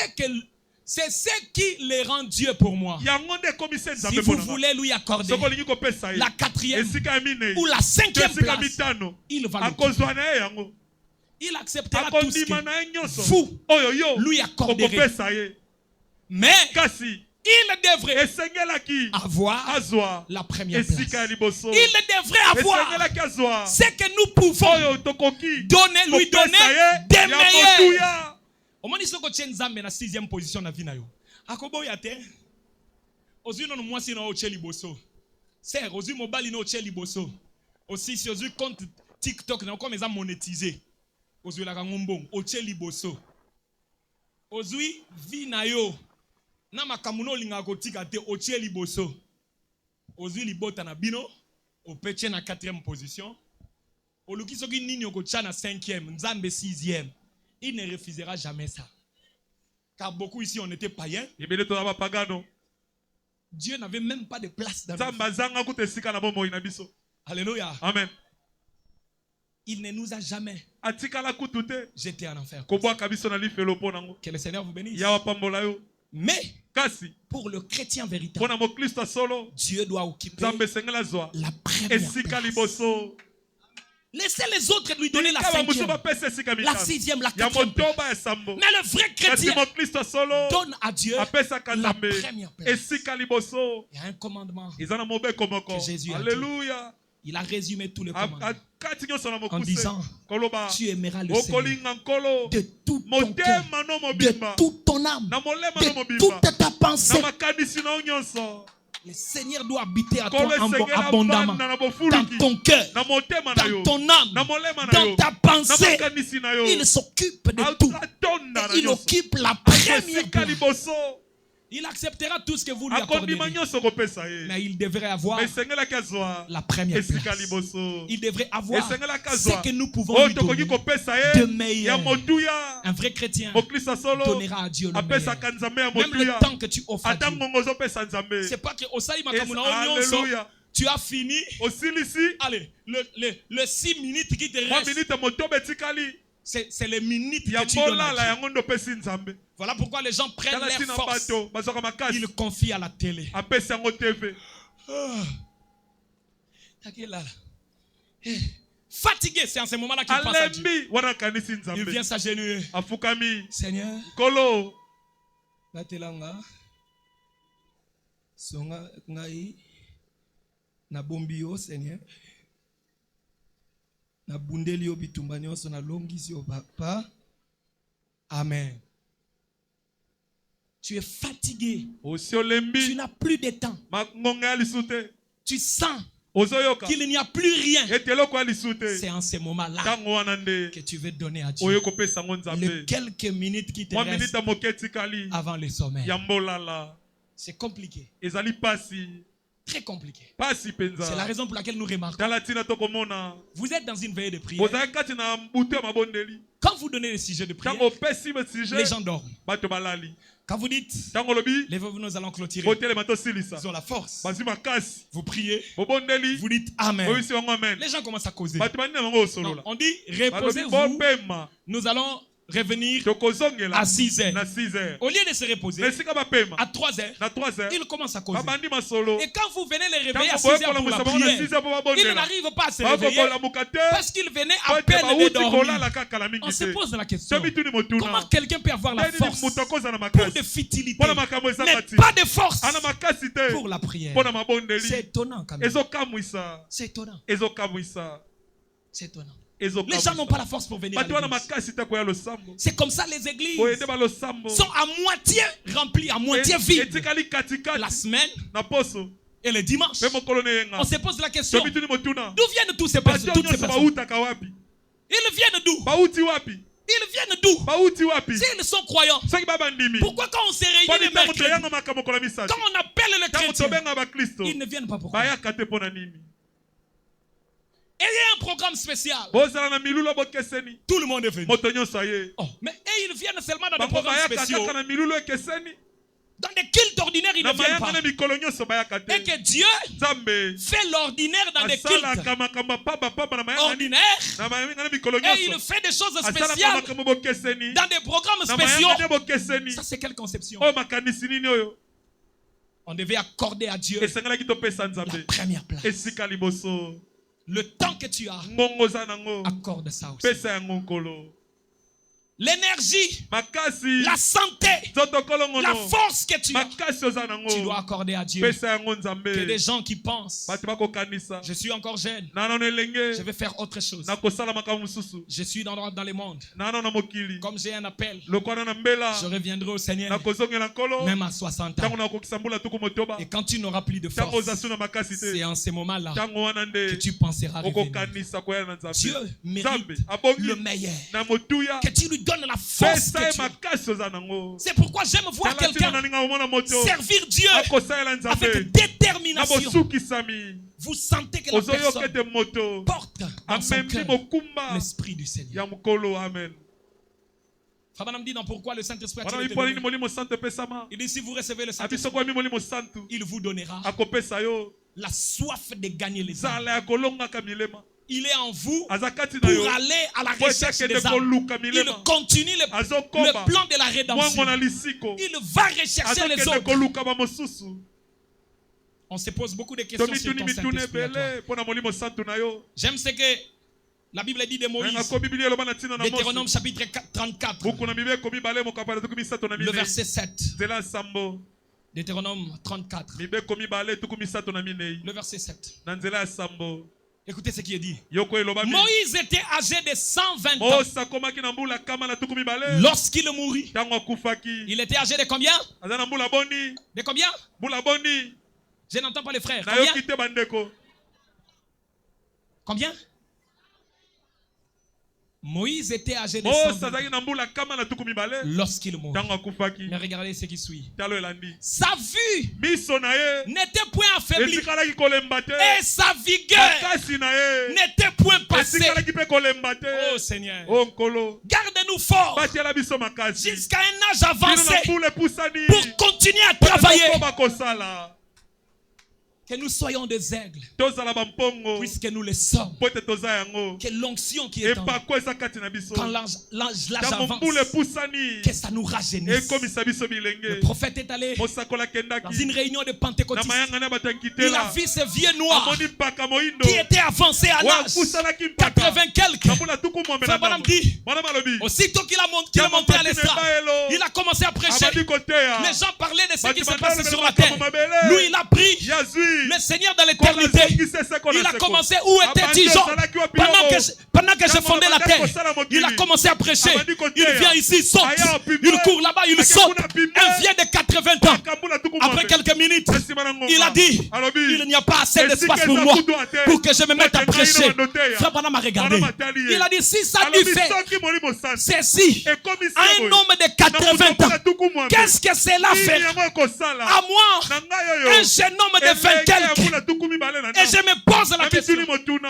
qui les rend Dieu pour moi. Si vous voulez lui accorder la 4e ou la 5e place, il va l'occuper. Il acceptera tout ce que vous lui accorderez. Mais il devrait avoir la première place. Il devrait avoir ce que nous pouvons donner, lui donner des meilleurs. Au moins, il faut que tu aies la 6e position dans la vie. Akoboyate. Ozu non moi si no ocheli boso. C'est ozu mobile no ocheli boso. Aussi si ozu compte TikTok na comme ça monétisé. Ozui la kangombong ocheli boso ozui vi na yo na makamuno linga kotika te ocheli boso ozui libota na bino opeche na 4e position oluki soki nini okocha na 5e nzambe 6e. Il ne refusera jamais ça, car beaucoup ici on était païens. Dieu n'avait même pas de place dans nos vies. Alléluia. Amen. Il ne nous a jamais jeté en enfer. Que le Seigneur vous bénisse. Mais pour le chrétien véritable, Dieu doit occuper la première place. Laissez les autres lui donner la 5e, la 6e, la 4e place. Mais le vrai chrétien donne à Dieu la première place. Il y a un commandement que Jésus a dit. Il a résumé tout le commandement en disant: tu aimeras le Seigneur de tout ton cœur, de toute ton âme, de toute ta pensée. Le Seigneur doit habiter à toi abondamment dans ton cœur, dans ton âme, dans ta pensée. Il s'occupe de tout. Et il occupe la première place. Il acceptera tout ce que vous lui accordez. Mais il devrait avoir la première place. Il devrait avoir ce que nous pouvons lui donner de meilleur. Un vrai chrétien donnera à Dieu le meilleur. Même le temps que tu offres à Dieu. C'est pas que tu as fini. Allez, le 6 minutes qui te reste, c'est les minutes que tu donnes à Dieu. Voilà pourquoi les gens prennent leur force. Ils le confient à la télé. Fatigué, c'est en ce moment-là qu'il pense à Dieu. Il vient s'agenouiller. Seigneur, batelanga songa ngai na bombio Seigneur. Na bundeli obitumba nyonso na longisi o papa. Amen. Tu es fatigué. Tu n'as plus de temps. Tu sens qu'il n'y a plus rien. C'est en ce moment-là que tu veux donner à Dieu les quelques minutes qui te restent avant le sommeil. C'est compliqué. très compliqué. C'est la raison pour laquelle nous remarquons. Vous êtes dans une veillée de prière. Quand vous donnez le sujet de prière, les gens dorment. Quand vous dites, lèvez-vous, nous allons clôturer. Ils ont la force. Vous priez. Vous dites Amen. Les gens commencent à causer. Non, on dit, reposez-vous. Nous allons revenir à 6 heures. Au lieu de se reposer, à 3 heures, il commence à causer. Et quand vous venez les réveiller à 6 heures pour la prière, ils n'arrivent pas à se réveiller parce qu'ils venaient à peine de dormir. On se pose la question, comment quelqu'un peut avoir la force pour des futilités, mais pas de force pour la prière? C'est étonnant quand même. C'est étonnant. C'est étonnant. Les gens n'ont pas la force pour venir à l'église. C'est comme ça les églises sont à moitié remplies, à moitié vides. La semaine et le dimanche, on se pose la question, d'où viennent toutes ces personnes? Ils viennent d'où? Ils viennent d'où? S'ils sont croyants, pourquoi quand on se réunit les mercredis, quand on appelle les chrétiens, ils ne viennent pas? Pourquoi? Ayez un programme spécial. Tout le monde est venu. Oh, mais ils viennent seulement dans des programmes spéciaux. Dans des cultes ordinaires, ils ne viennent pas. Et que Dieu fait l'ordinaire dans des cultes ordinaires. Et il fait des choses spéciales dans des programmes spéciaux. Ça, c'est quelle conception? On devait accorder à Dieu la première place. Le temps que tu as, accorde ça aussi. L'énergie, la santé, la force que tu as, tu dois accorder à Dieu. Que des gens qui pensent, je suis encore jeune, je vais faire autre chose, je suis dans le monde, comme j'ai un appel, je reviendrai au Seigneur même à 60 ans. Et quand tu n'auras plus de force, c'est en ce moment-là que tu penseras revenir. Dieu mérite le meilleur, que tu lui donne la force que tu as. C'est pourquoi j'aime voir quelqu'un servir Dieu avec détermination. Vous sentez que la personne porte dans son cœur l'esprit du Seigneur. Amen. Fabana me dit non, pourquoi le Saint-Esprit a-t-il été donné? Il dit si vous recevez le Saint-Esprit, il vous donnera la soif de gagner les âmes. Il est en vous pour aller à la recherche des âmes. Il continue le plan de la rédemption. Il va rechercher les autres. On se pose beaucoup de questions sur ton Saint-Esprit. J'aime ce que la Bible dit de Moïse. Deutéronome chapitre 34. Le verset 7. Deutéronome 34. Le verset 7. Écoutez ce qui est dit. Moïse était âgé de 120 ans lorsqu'il mourut. Il était âgé de combien? De combien? Je n'entends pas les frères. Combien? Moïse était âgé de 120 ans lorsqu'il mourut. Mais regardez ce qui suit. Sa vue n'était point affaiblie et sa vigueur n'était point passée. Oh Seigneur, garde-nous fort jusqu'à un âge avancé pour continuer à travailler. Que nous soyons des aigles, puisque nous le sommes. Que l'onction qui est en nous, quand l'âge avance, que ça nous rajeunisse. Le prophète est allé dans une réunion de pentecôtistes. Il a vu ce vieux noir qui était avancé à l'âge 80 quelques. Frère Branham dit, aussitôt qu'il est monté à l'estrade, il a commencé à prêcher. Les gens parlaient de ce qui se passait sur la terre. Lui, il a pris le Seigneur dans l'éternité. Il a commencé, où était-il pendant que je fondais la terre? Il a commencé à prêcher. Il vient ici, il saute. Il court là-bas, il saute. Un vieux de 80 ans. Après quelques minutes, il a dit, il n'y a pas assez d'espace pour moi pour que je me mette à prêcher. Frère Branham m'a regardé. Il a dit, si ça lui fait ceci à un homme de 80 ans, qu'est-ce que cela fait à moi, un jeune homme de 20 quelques? Et je me pose la question,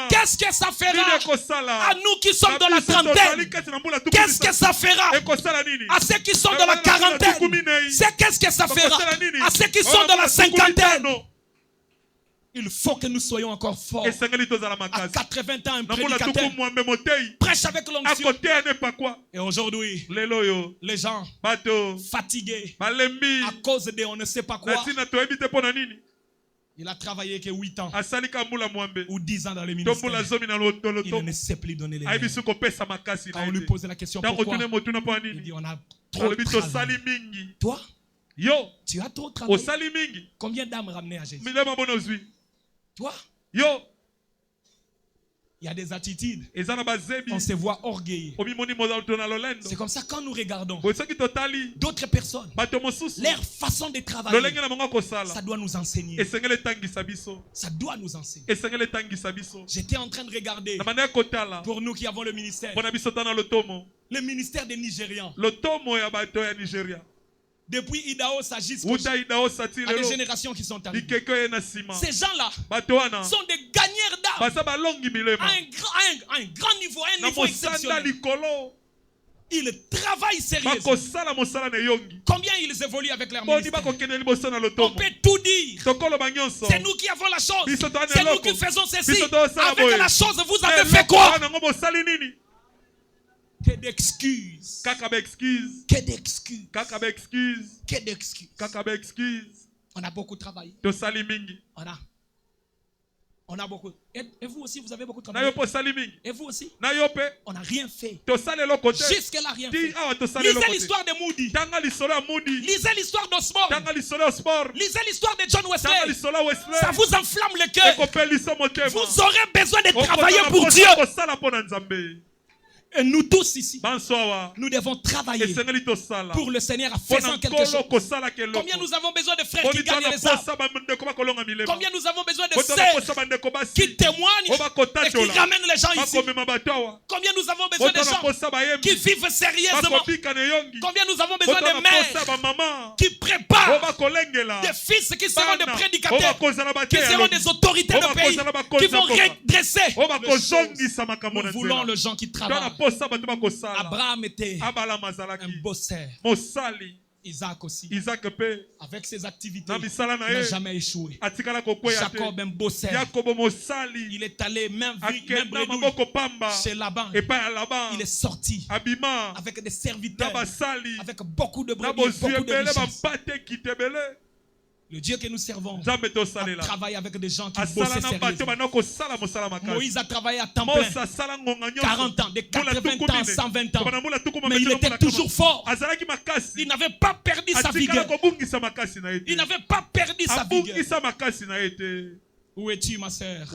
qu'est-ce que ça fera à nous qui sommes dans la trentaine? Qu'est-ce que ça fera à ceux qui sont dans la quarantaine? Qu'est-ce que ça fera à ceux qui sont dans la cinquantaine? Il faut que nous soyons encore forts. À 80 ans, un prédicateur prêche avec l'onction. Et aujourd'hui, les gens fatigués à cause de on ne sait pas quoi. Il a travaillé que 8 ans ou 10 ans dans les ministères. Il ne sait plus donner les mains. Quand on lui pose la question pourquoi, il dit on a trop travaillé. Toi, tu as trop travaillé. Combien d'âmes ramenées à Jésus? Toi, il y a des attitudes. On se voit orgueilleux. C'est comme ça quand nous regardons d'autres personnes, leur façon de travailler, ça doit nous enseigner. Ça doit nous enseigner. J'étais en train de regarder pour nous qui avons le ministère. Le ministère des Nigérians. Depuis Idaosa jusqu'à des générations qui sont arrivées. Ces gens-là sont des gagneurs d'âme à un grand niveau, à un niveau exceptionnel. Ils travaillent sérieusement. Combien ils évoluent avec leur ministère? On peut tout dire. C'est nous qui avons la chose. C'est nous qui faisons ceci. Avec la chose, vous avez fait quoi? Que d'excuses. Que d'excuses. Que d'excuses. On a beaucoup travaillé. On a beaucoup. Et vous aussi, vous avez beaucoup travaillé. Et vous aussi. On n'a rien fait. Jusque-là, rien fait. Lisez l'histoire de Moody. Lisez l'histoire d'Osborne. Lisez l'histoire de John Wesley. Ça vous enflamme le cœur. Vous aurez besoin de travailler pour Dieu. Et nous tous ici, nous devons travailler pour le Seigneur en faisant quelque chose. Combien nous avons besoin de frères qui gagnent les âmes? Combien nous avons besoin de sœurs qui témoignent et qui ramènent les gens ici? Combien nous avons besoin de gens qui vivent sérieusement? Combien nous avons besoin de mères qui préparent des fils qui seront des prédicateurs, qui seront des autorités de pays, qui vont redresser. Nous voulons les gens qui travaillent. Abraham était un bosseur. Isaac aussi. Avec ses activités, il n'a jamais échoué. Jacob, un bosseur. Il est allé même chez Laban. Il est sorti avec des serviteurs, avec beaucoup de brebis, beaucoup de richesses. Le Dieu que nous servons a travaillé avec des gens qui bossaient sérieusement. Moïse a travaillé à temps plein, 40 ans, de 80 ans, 120 ans. Mais il était toujours fort. Il n'avait pas perdu sa vigueur. Il n'avait pas perdu sa vigueur. Où es-tu, ma sœur?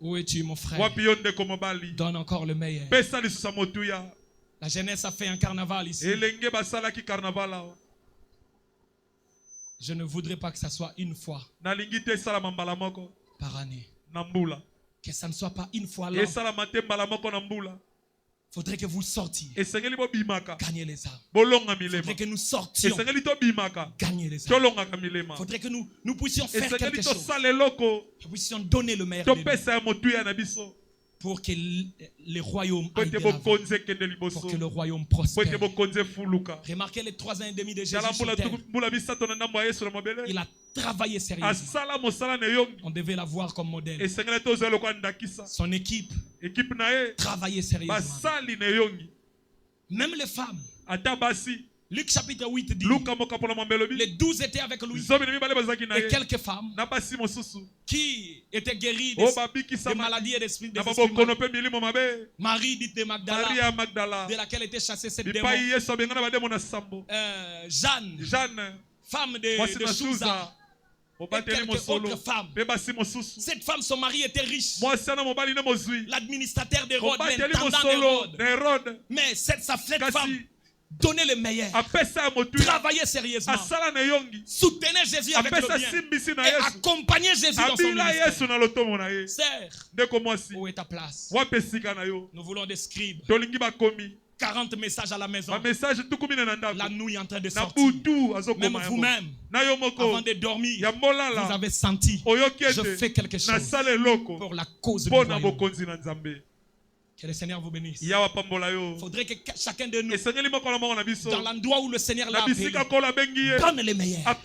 Où es-tu, mon frère? Donne encore le meilleur. La jeunesse a fait un carnaval ici. Je ne voudrais pas que ça soit une fois par année. Que ça ne soit pas une fois là. Il faudrait que vous sortiez. Gagner les âmes. Il faudrait que nous sortions. Gagner les âmes. Il faudrait que nous puissions faire quelque chose. Que nous puissions donner le meilleur de nous. Pour que les royaumes aillent de l'avant. Pour que le royaume prospère. Remarquez les 3 ans et demi de Jésus sur terre. Il a travaillé sérieusement. On devait l'avoir comme modèle. Son équipe travaillait sérieusement. Même les femmes. Luc chapitre 8 dit, les 12 étaient avec lui et quelques femmes qui étaient guéries de maladies et d'esprits mauvais. Marie dite de Magdala, de laquelle était chassée cette démon. Jeanne, femme de Chouza. Et quelques autres femmes. Cette femme, son mari était riche. L'administrateur d'Hérode, l'intendant d'Hérode. Mais sa femme Donnez le meilleur. Travaillez sérieusement. Soutenez Jésus avec le bien. Et accompagnez Jésus dans son ministère. Sœur, où est ta place? Nous voulons des scribes. 40 messages à la maison. La nuit en train de sortir. Même vous-même, avant de dormir, vous avez senti, je fais quelque chose pour la cause du royaume. Que le Seigneur vous bénisse. Il faudrait que chacun de nous, dans l'endroit où le Seigneur l'a appelé, donne les meilleurs. À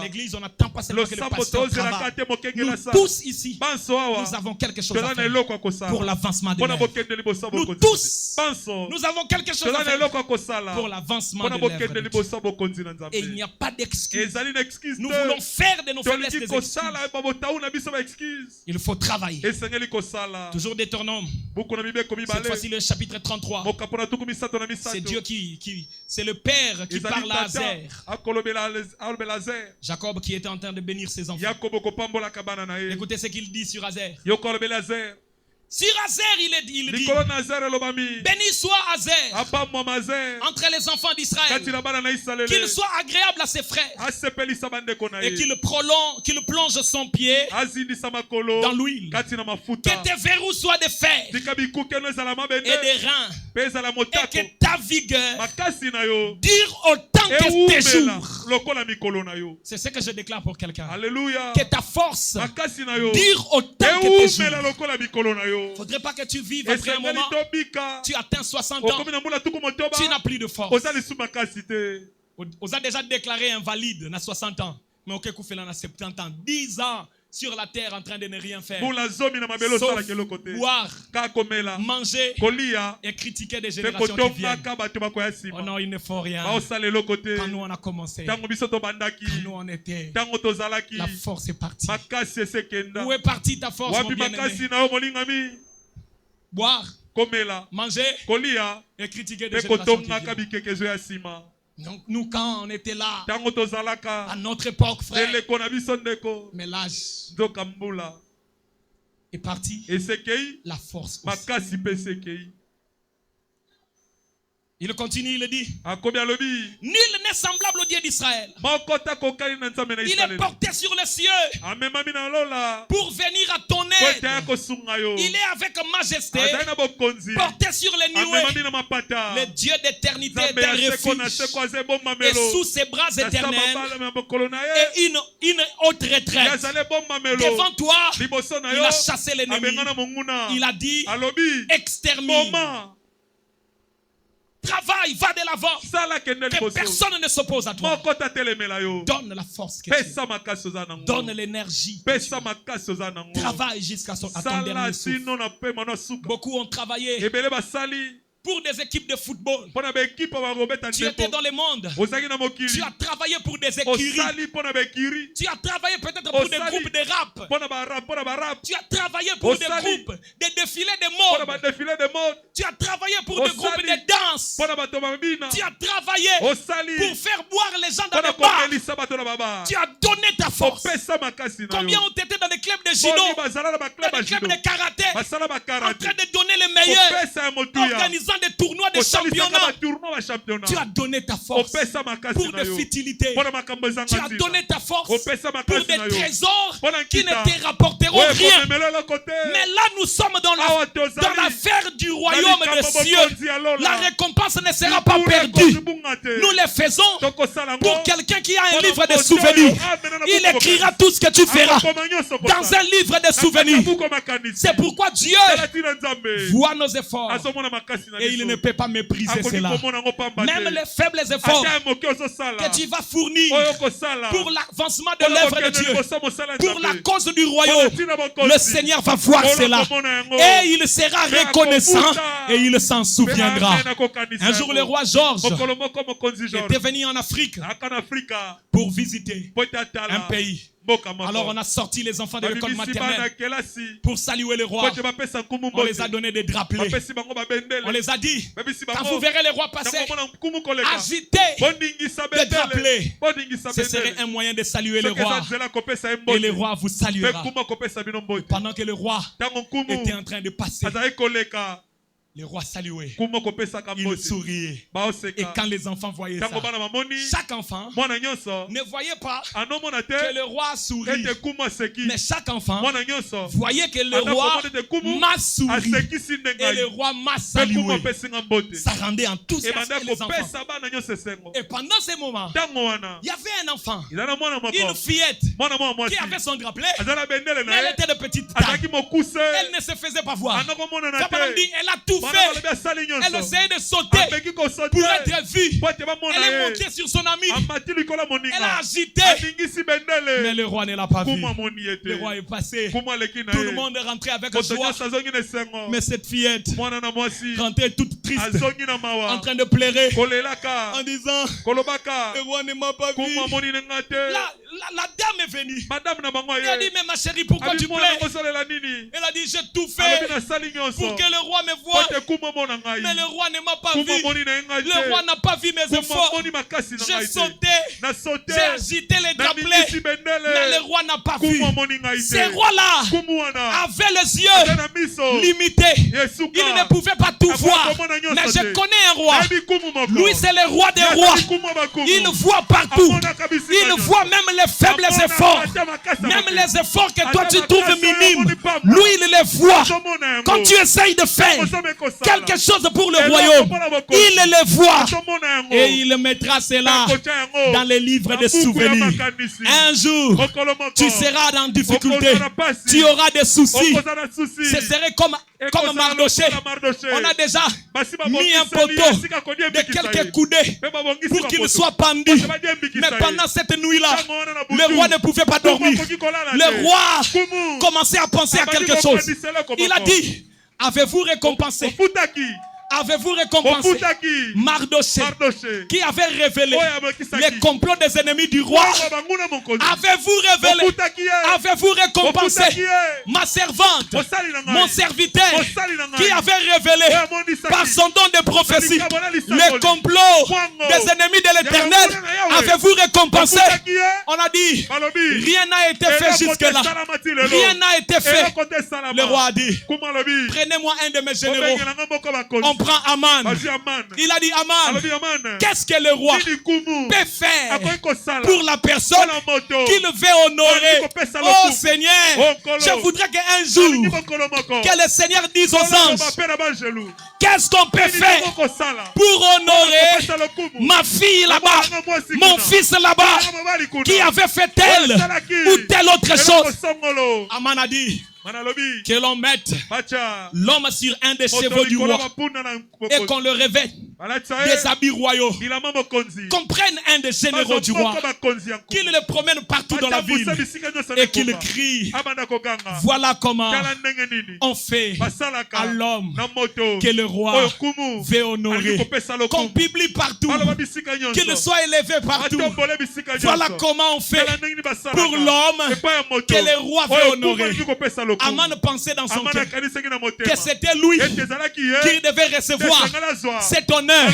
l'église, on n'attend pas seulement que le pasteur travaille. Nous tous ici, nous avons quelque chose à faire pour l'avancement de l'œuvre. Nous tous, nous avons quelque chose à faire pour l'avancement de l'œuvre. Et il n'y a pas d'excuse. Nous voulons faire de nos faiblesses des excuses. Il faut travailler. Toujours Deutéronome. Cette fois-ci, le chapitre 33. C'est Dieu c'est le Père qui parle à Azer. Jacob qui était en train de bénir ses enfants. Écoutez ce qu'il dit sur Azer. Sur Azer, il dit, béni soit Azer entre les enfants d'Israël, qu'il soit agréable à ses frères et qu'il plonge son pied dans l'huile, que tes verrous soient de fer et des reins, et que ta vigueur dure autant que tes jours. C'est ce que je déclare pour quelqu'un. Que ta force dure autant que tes jours. Il ne faudrait pas que tu vives après un moment, tu atteins 60 ans, tu n'as plus de force. On a déjà déclaré invalide à 60 ans, mais on a 70 ans, 10 ans sur la terre en train de ne rien faire. Sauf boire, manger et critiquer des générations qui viennent. Oh non, il ne faut rien. Quand nous on a commencé, quand nous on était, la force est partie. Où est partie ta force, mon bien-aimé? Boire, manger et critiquer des générations qui viennent. Donc nous quand on était là, à notre époque, frère, mais l'âge est parti, la force aussi. Il continue, il dit, nul n'est semblable au Dieu d'Israël. Il est porté sur les cieux pour venir à ton aide. Il est avec majesté, porté sur les nuées. Le Dieu d'éternité est un refuge. Et sous ses bras éternels et une haute retraite. Devant toi, il a chassé l'ennemi. Il a dit, extermine. Travaille, va de l'avant. Que personne ne s'oppose à toi. Donne la force que tu as. Donne l'énergie. Travaille jusqu'à ton dernier souffle. Beaucoup ont travaillé pour des équipes de football. Tu étais dans le monde. Tu as travaillé pour des écuries. Tu as travaillé peut-être pour des groupes de rap. Tu as travaillé pour des groupes, des défilés de mode. Tu as travaillé pour des groupes de danse. Tu as travaillé pour faire boire les gens dans les bars. Tu as donné ta force. Combien ont été dans des clubs de judo, dans des clubs de karaté, en train de donner le meilleur, organisant des tournois de championnat. Tu as donné ta force pour des futilités. Tu as donné ta force pour des trésors qui ne te rapporteront rien. Mais là, nous sommes dans l'affaire du royaume des cieux. La récompense ne sera pas perdue. Nous les faisons pour quelqu'un qui a un livre de souvenirs. Il écrira tout ce que tu feras dans un livre de souvenirs. C'est pourquoi Dieu voit nos efforts et il ne peut pas mépriser cela. Même les faibles efforts que tu vas fournir pour l'avancement de l'œuvre de Dieu, pour la cause du royaume, le Seigneur va voir cela et il sera reconnaissant et il s'en souviendra. Un jour, le roi Georges était venu en Afrique pour visiter un pays. Alors on a sorti les enfants de l'école maternelle pour saluer le roi. On les a donné des drapelets. On les a dit, quand vous verrez le roi passer, agitez des drapelets. Ce serait un moyen de saluer le roi. Et le roi vous saluera. Pendant que le roi était en train de passer, Les rois saluaient. Ils souriaient. Et quand les enfants voyaient ça, chaque enfant ne voyait pas que le roi sourit. Mais chaque enfant voyait que le roi m'a souri. Et le roi m'a salué. Ça rendait enthousiaste les enfants. Et pendant ces moments, il y avait un enfant, une fillette, qui avait son grapplet, mais elle était de petite taille. Elle ne se faisait pas voir. Elle a tout fait. Elle essayait de sauter pour être vue. Elle est montée sur son ami. Elle a agité. Mais le roi ne l'a pas vu. Le roi est passé. Tout le monde est rentré avec joie. Mais cette fillette rentrait toute triste, en train de pleurer, en disant, le roi ne m'a pas vu. La dame est venue. Elle a dit, mais ma chérie, pourquoi tu plais? Elle a dit, j'ai tout fait pour que le roi me voie. Mais le roi ne m'a pas vu. Le roi n'a pas vu mes efforts. J'ai sauté. J'ai agité les drapelets. Mais le roi n'a pas vu. Ces rois-là avaient les yeux limités. Ils ne pouvaient pas tout voir. Mais je connais un roi. Lui, c'est le roi des rois. Il voit partout. Il voit même les faibles efforts. Même les efforts que toi tu trouves minimes. Lui, il les voit. Quand tu essayes de faire quelque chose pour le royaume, il le voit. Et il mettra cela dans les livres de souvenirs. Un jour, tu seras dans difficulté. Tu auras des soucis. Ce serait comme Mardoché. On a déjà mis un poteau de quelques coudées pour qu'il soit pendu. Mais pendant cette nuit-là, le roi ne pouvait pas dormir. Le roi commençait à penser à quelque chose. Il a dit, avez-vous récompensé? Avez-vous récompensé Mardoché qui avait révélé les complots des ennemis du roi? Avez-vous récompensé ma servante, mon serviteur qui avait révélé par son don de prophétie les complots des ennemis de l'Éternel? Avez-vous récompensé? On a dit, rien n'a été fait jusque-là. Rien n'a été fait. Le roi a dit, prenez-moi un de mes généraux. On prend Aman. Il a dit, Aman, qu'est-ce que le roi peut faire pour la personne qu'il veut honorer? Oh Seigneur, je voudrais qu'un jour, que le Seigneur dise aux anges, qu'est-ce qu'on peut faire pour honorer ma fille là-bas, mon fils là-bas, qui avait fait telle ou telle autre chose? Aman a dit, que l'on mette l'homme sur un des chevaux du roi et qu'on le revête des habits royaux, qu'on prenne un des généraux du roi, qu'il le promène partout dans la ville et qu'il crie, voilà comment on fait à l'homme que le roi veut honorer, qu'on publie partout, qu'il soit élevé partout. Voilà comment on fait pour l'homme que le roi veut honorer. Aman pensait dans son cœur que c'était lui qui devait recevoir cet honneur.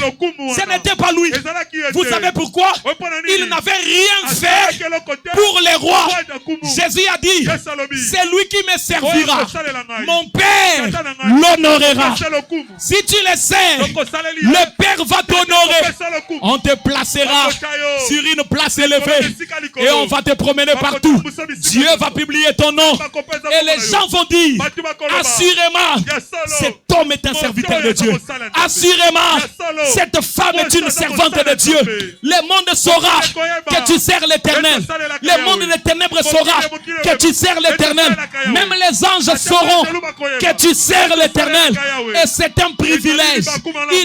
Ce n'était pas lui. Vous savez pourquoi? Il n'avait rien fait pour les rois. Jésus a dit, c'est lui qui me servira. Mon Père l'honorera. Si tu le sais, le Père va t'honorer. On te placera sur une place élevée et on va te promener partout. Dieu va publier ton nom et les gens vont dire, assurément, cet homme est un serviteur de Dieu. Assurément, cette femme est une servante de Dieu. Le monde saura que tu sers l'Éternel. Le monde des ténèbres saura que tu sers l'Éternel. Même les anges sauront que tu sers l'Éternel. Et c'est un privilège,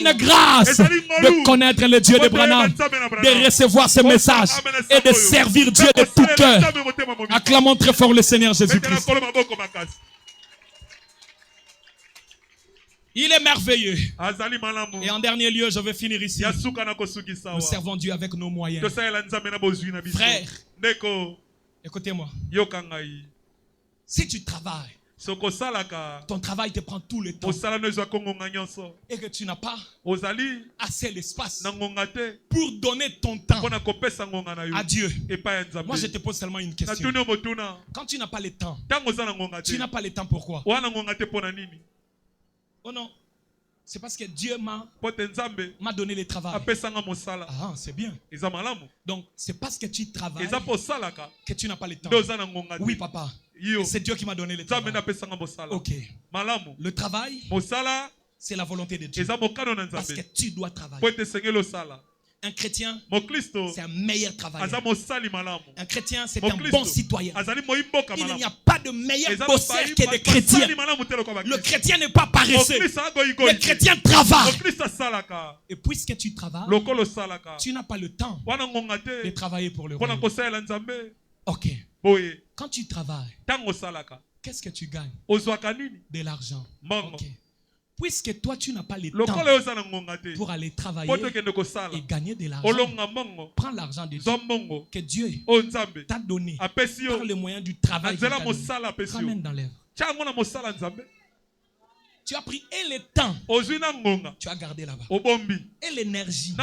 une grâce de connaître le Dieu de Branham, de recevoir ce message et de servir Dieu de tout cœur. Acclamons très fort le Seigneur Jésus-Christ. Il est merveilleux. Et en dernier lieu, je vais finir ici. Nous servons Dieu avec nos moyens. Frère, écoutez-moi. Si tu travailles, ton travail te prend tout le temps et que tu n'as pas assez d'espace pour donner ton temps à Dieu, moi je te pose seulement une question. Quand tu n'as pas le temps, tu n'as pas le temps pourquoi? Oh non. C'est parce que Dieu m'a donné le travail. Ah, c'est bien. Donc, c'est parce que tu travailles que tu n'as pas le temps. Oui, papa. C'est Dieu qui m'a donné le travail. Ok. Le travail, c'est la volonté de Dieu. Parce que tu dois travailler. Un chrétien, c'est un meilleur travailleur. Un chrétien, c'est un bon citoyen. Il n'y a pas de meilleur bosseur que des chrétiens. Le chrétien n'est pas paresseux. Le chrétien travaille. Et puisque tu travailles, tu n'as pas le temps de travailler pour le royaume. Ok. Quand tu travailles, qu'est-ce que tu gagnes? De l'argent. Ok. Puisque toi, tu n'as pas le temps pour aller travailler et gagner de l'argent, prends l'argent de Dieu que Dieu t'a donné par le moyen du travail. Ramène dans l'œuvre. Tu as pris et le temps, tu as gardé là-bas. Et l'énergie,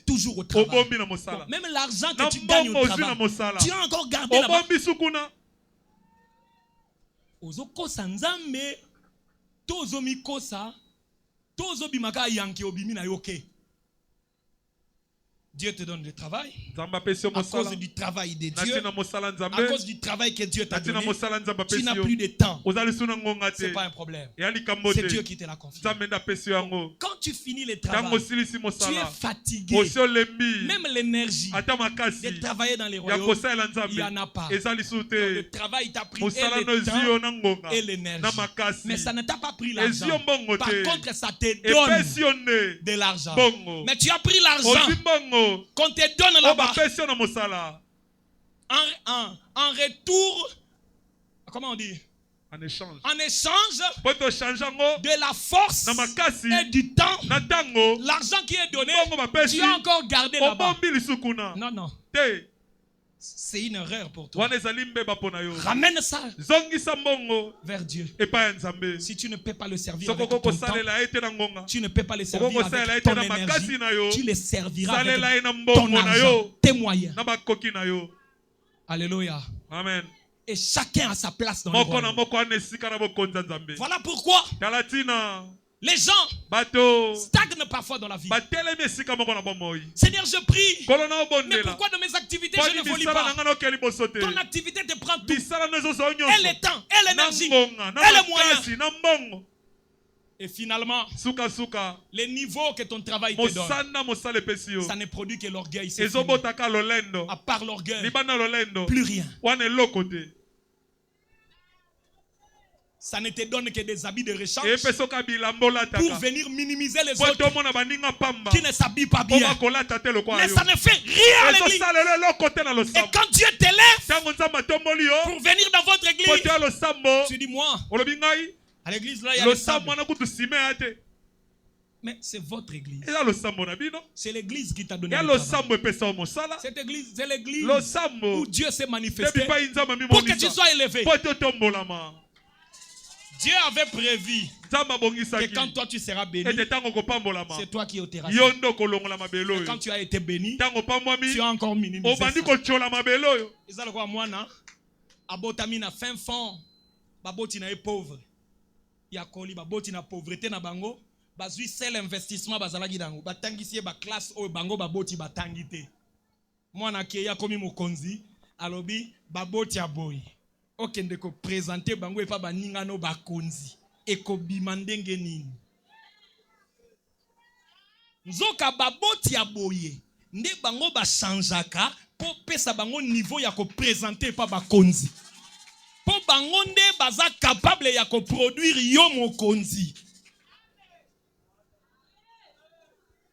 toujours au travail. Bon, même l'argent que tu gagnes au travail, tu as encore gardé là-bas. Ozoko sanzambe. Tozo mikosa, tozo bimaka yanki obimi na yoke. Dieu te donne le travail. À cause du travail de Dieu, à cause du travail que Dieu t'a donné, tu n'as plus de temps. Ce n'est pas un problème. C'est Dieu qui te l'a confié. Quand tu finis le travail, tu es fatigué. Même l'énergie de travailler dans les royaumes, il n'y en a pas. Le travail t'a pris et le temps et l'énergie. Mais ça ne t'a pas pris l'argent. Par contre, ça te donne de l'argent. Mais tu as pris l'argent qu'on te donne là-bas en retour, comment on dit? En échange de la force et du temps, l'argent qui est donné, tu as encore gardé là-bas. Non. C'est une erreur pour toi. Ramène ça vers Dieu. Si tu ne peux pas le servir avec ton temps, tu ne peux pas le servir avec ton énergie, tu le serviras avec ton argent, tes moyens. Alléluia. Amen. Et chacun a sa place dans le royaume. Voilà pourquoi les gens stagnent parfois dans la vie. Seigneur, je prie. Mais pourquoi dans mes activités je ne volis pas? Ton activité te prend tout. Et le temps, et l'énergie, et les moyens. Et finalement, les niveaux que ton travail te donne, ça ne produit que l'orgueil. À part l'orgueil, plus rien. Ça ne te donne que des habits de rechange pour venir minimiser les autres qui ne s'habillent pas bien. Mais ça ne fait rien à l'église. Et quand Dieu t'élève pour venir dans votre église, tu dis moi, à l'église là il y a le sable. Mais c'est votre église. C'est l'église qui t'a donné le travail. Cette église, c'est l'église où Dieu s'est manifesté pour que tu sois élevé. Dieu avait prévu que quand toi tu seras béni, c'est toi qui ôteras. Et quand tu as été béni, tu as encore minimisé ça. Et ça, quoi, moi, abotami na fin fond, baboti na pauvre. Yakoli baboti na pauvreté na bango, bazui seul investissement bazalaki dango. Batangisi ba classe o bango baboti batangite. Moi na ke yakomi mokonzi, alobi baboti aboyi. Okende ko présenter bango et pas baningano bakonzi eko bimandenge nini nzoka baboti aboye nde bango ba changeaka po pesa bango niveau ya ko présenter pas bakonzi po bango nde baza capable ya ko produire yo mokonzi.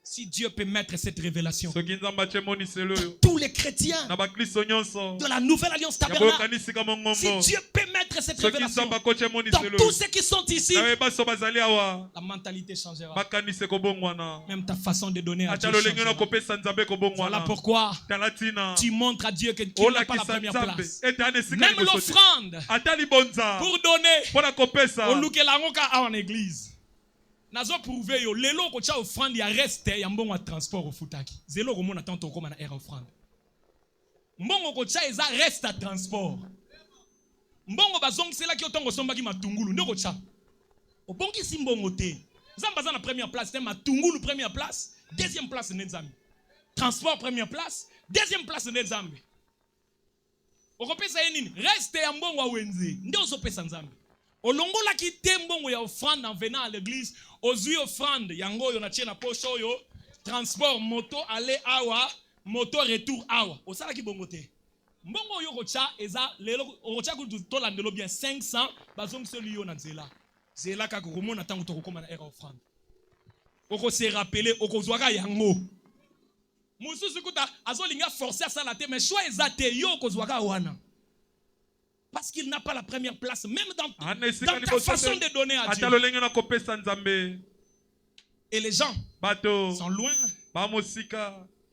Si Dieu peut mettre cette révélation, tous les chrétiens de la nouvelle alliance tabernacle, si Dieu peut mettre cette révélation dans tous ceux qui sont ici, la mentalité changera. Même ta façon de donner à Dieu changera. Voilà pourquoi tu montres à Dieu que tu n'as pas la première place. Même l'offrande pour donner au Lukelangoka en église. Nazo prouvé yo lelo ko cha offrande ya reste ya mbongo transport au futaki. Zelo ko mona tanto ko na era offrande. Mbongo ko cha eza reste à transport. Mbongo bazongisela ki otongo somba ki matungulu ndoko cha. Obongi si mbongo te. Zamba na première place, c'est Matungulu première place, deuxième place Nzambe. Transport première place, deuxième place Nzambe. Okopesa yenini, reste ya mbongo wa wenze, ndio uzopesa Nzambe. Olongola ki te mbongo ya offrande en venant à l'église, ozui offrande yango yo na tie na poche oyo, transport moto aller awa, moto retour awa. Osala ki bongo te. Mbongo yo kocha eza lelo okocha ku to landelo bien 500 bazong seli yo na nzela. Zela ka ko mona tango to kokoma na era offrande. Oko se rappeler okozwaka yango. Mususu kuta azolinga forcer ça la te mais choix ezate yo kozwaka wana. Parce qu'il n'a pas la première place même dans ta façon de donner à Dieu. Et les gens sont loin.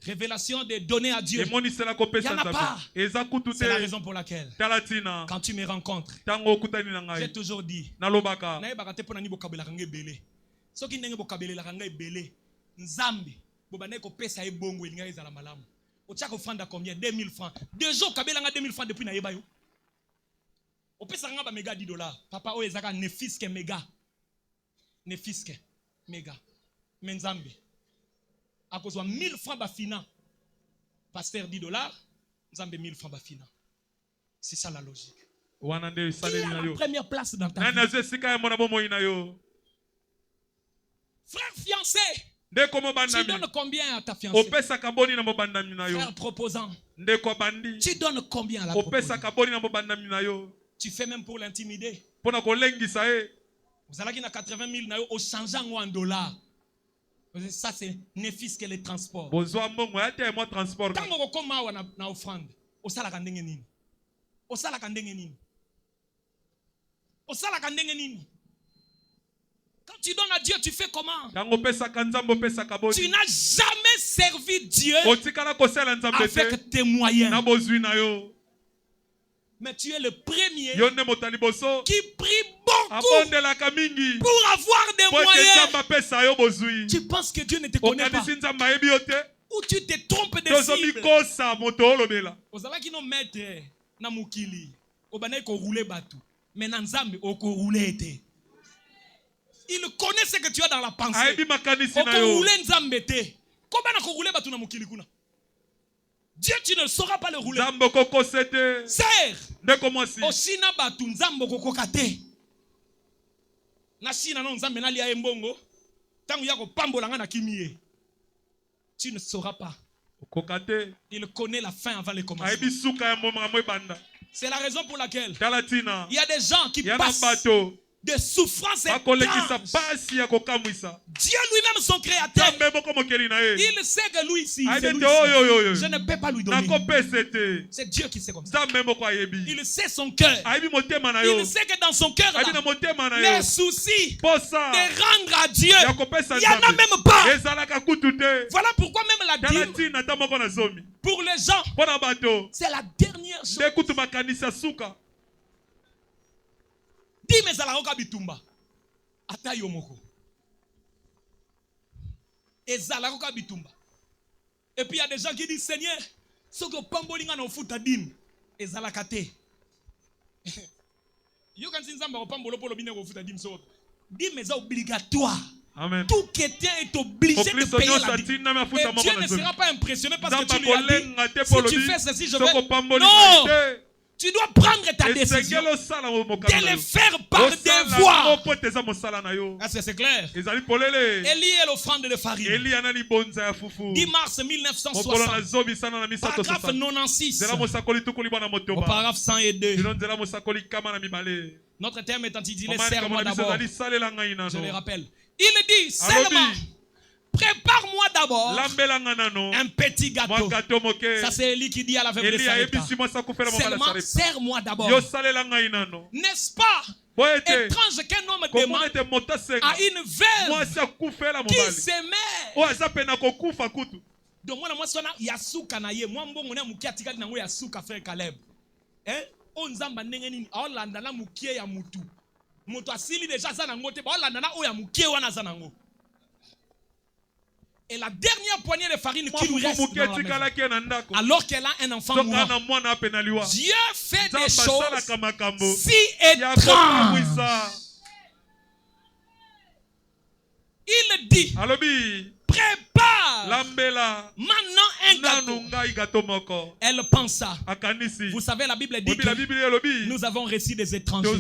Révélation de donner à Dieu. Il n'y en a pas. C'est la raison pour laquelle quand tu me rencontres, j'ai toujours dit Nzambe bobane ko pesa e bongo elinga ezala malamu. Otiaka offrande combien? 2000 francs. Deux jours kabelanga 2000 francs depuis na yeba yo. Opesa nga ba méga $10. Papa o ezaka nefiske méga. Nefiske méga. Menzambe. A cause 1000 francs ba fina. Pasteur $10, Nzambe 1000 francs ba fina. C'est ça la logique. Qui a la première place dans ta vie? Frère fiancé, tu donnes combien à ta fiancée? Frère proposant, tu donnes combien à la proposée? Tu fais même pour l'intimider. Vous allez à 80 000 au changeant en dollars. Ça c'est néfis que les transports. Quand on commence à offrande, au salaire ndenge nini? Au salaire ndenge nini? Au salaire ndenge nini? Quand tu donnes à Dieu, tu fais comment? Tu n'as jamais servi Dieu avec tes moyens. Mais tu es le premier qui prie beaucoup pour avoir des moyens. Tu penses que Dieu ne te connaît pas? Ou tu te trompes de cible? Ozalaki no maître na mukili. Obana ko rouler batu. Mais na Nzambe oko rouler te. Il connaît ce que tu as dans la pensée. Dieu, tu ne sauras pas le rouler. Serre. Osina batu nzambo kokokate. Nashina no nzambe na lia embongo. Tangu yako pambola nga na kimie. Tu ne sauras pas. Il connaît la fin avant le commencement. C'est la raison pour laquelle il y a des gens qui passent de souffrance et Dieu lui-même son créateur, il sait que lui ici, je ne peux pas lui donner. C'est Dieu qui sait comme ça. Il sait son cœur. Il sait que dans son cœur là, les soucis de rendre à Dieu, il n'y en a même pas. Voilà pourquoi même la dîme pour les gens, c'est la dernière chose. Dime zalaroka bitumba ata yo moko ezalaroka bitumba. Et puis il y a des gens qui disent Seigneur soko pambolinga na ofuta dime ezalaka te. Yo kan nzamba ko pambolo polo bine ko ofuta dime so dime est obligatoire. Amen. Tout chrétien est obligé de payer la dîme. Et Dieu ne sera pas impressionné parce que tu lui as dit si tu fais ceci je vais. Non. Tu dois prendre ta décision de le faire par devoir. Est-ce que c'est clair? Élie est l'offrande de farine. 10 mars 1960. Paragraphe 96. Au paragraphe 102. Notre terme est intitulé serre-moi d'abord. Je le rappelle. Il dit seulement prépare-moi d'abord un petit gâteau. Ça c'est Élie qui dit à la veuve de Sarepta. Seulement serre-moi d'abord. N'est-ce pas étrange qu'un homme demande à une veuve qui s'aimait. Donc moi sona yasuka na ye moi mbongo na mukia tikali na ngo yasuka frère Caleb. O nzamba ndenge nini olanda na mukie ya mutu. Mutu asili déjà za na ngote ba olanda na o ya mukie wana za na ngo. Et la dernière poignée de farine qui lui reste dans la maison, alors qu'elle a un enfant mourant, Dieu fait des choses si étranges. Il dit, prépare maintenant un gâteau. Elle pensa. Vous savez, la Bible dit que nous avons reçu des étrangers.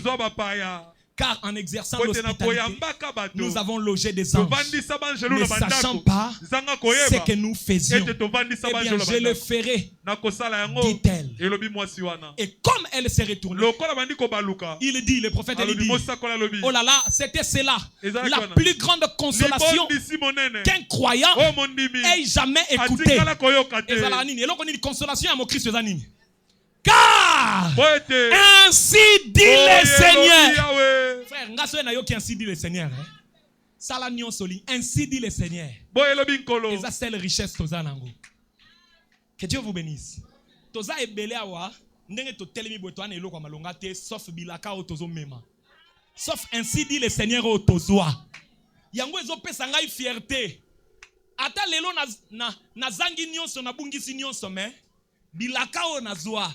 Car en exerçant l'hospitalité, nous avons logé des anges. Ne sachant pas ce que nous faisions, eh bien, je le ferai, dit-elle. Et comme elle s'est retournée, il dit, le prophète, il dit, oh là là, c'était cela, la plus grande consolation qu'un croyant ait jamais écouté. Consolation à mon Christ. Car ainsi dit le Seigneur. Frère, ainsi dit le Seigneur. Ainsi dit le Seigneur. Et ça, c'est la richesse. Que Dieu vous bénisse. Sauf ainsi dit le Seigneur au Tozoa. Yango ezopesa ngai fierté. Ata lelo na zangi nyonso na bungisi nyonso me bilaka o nazwa.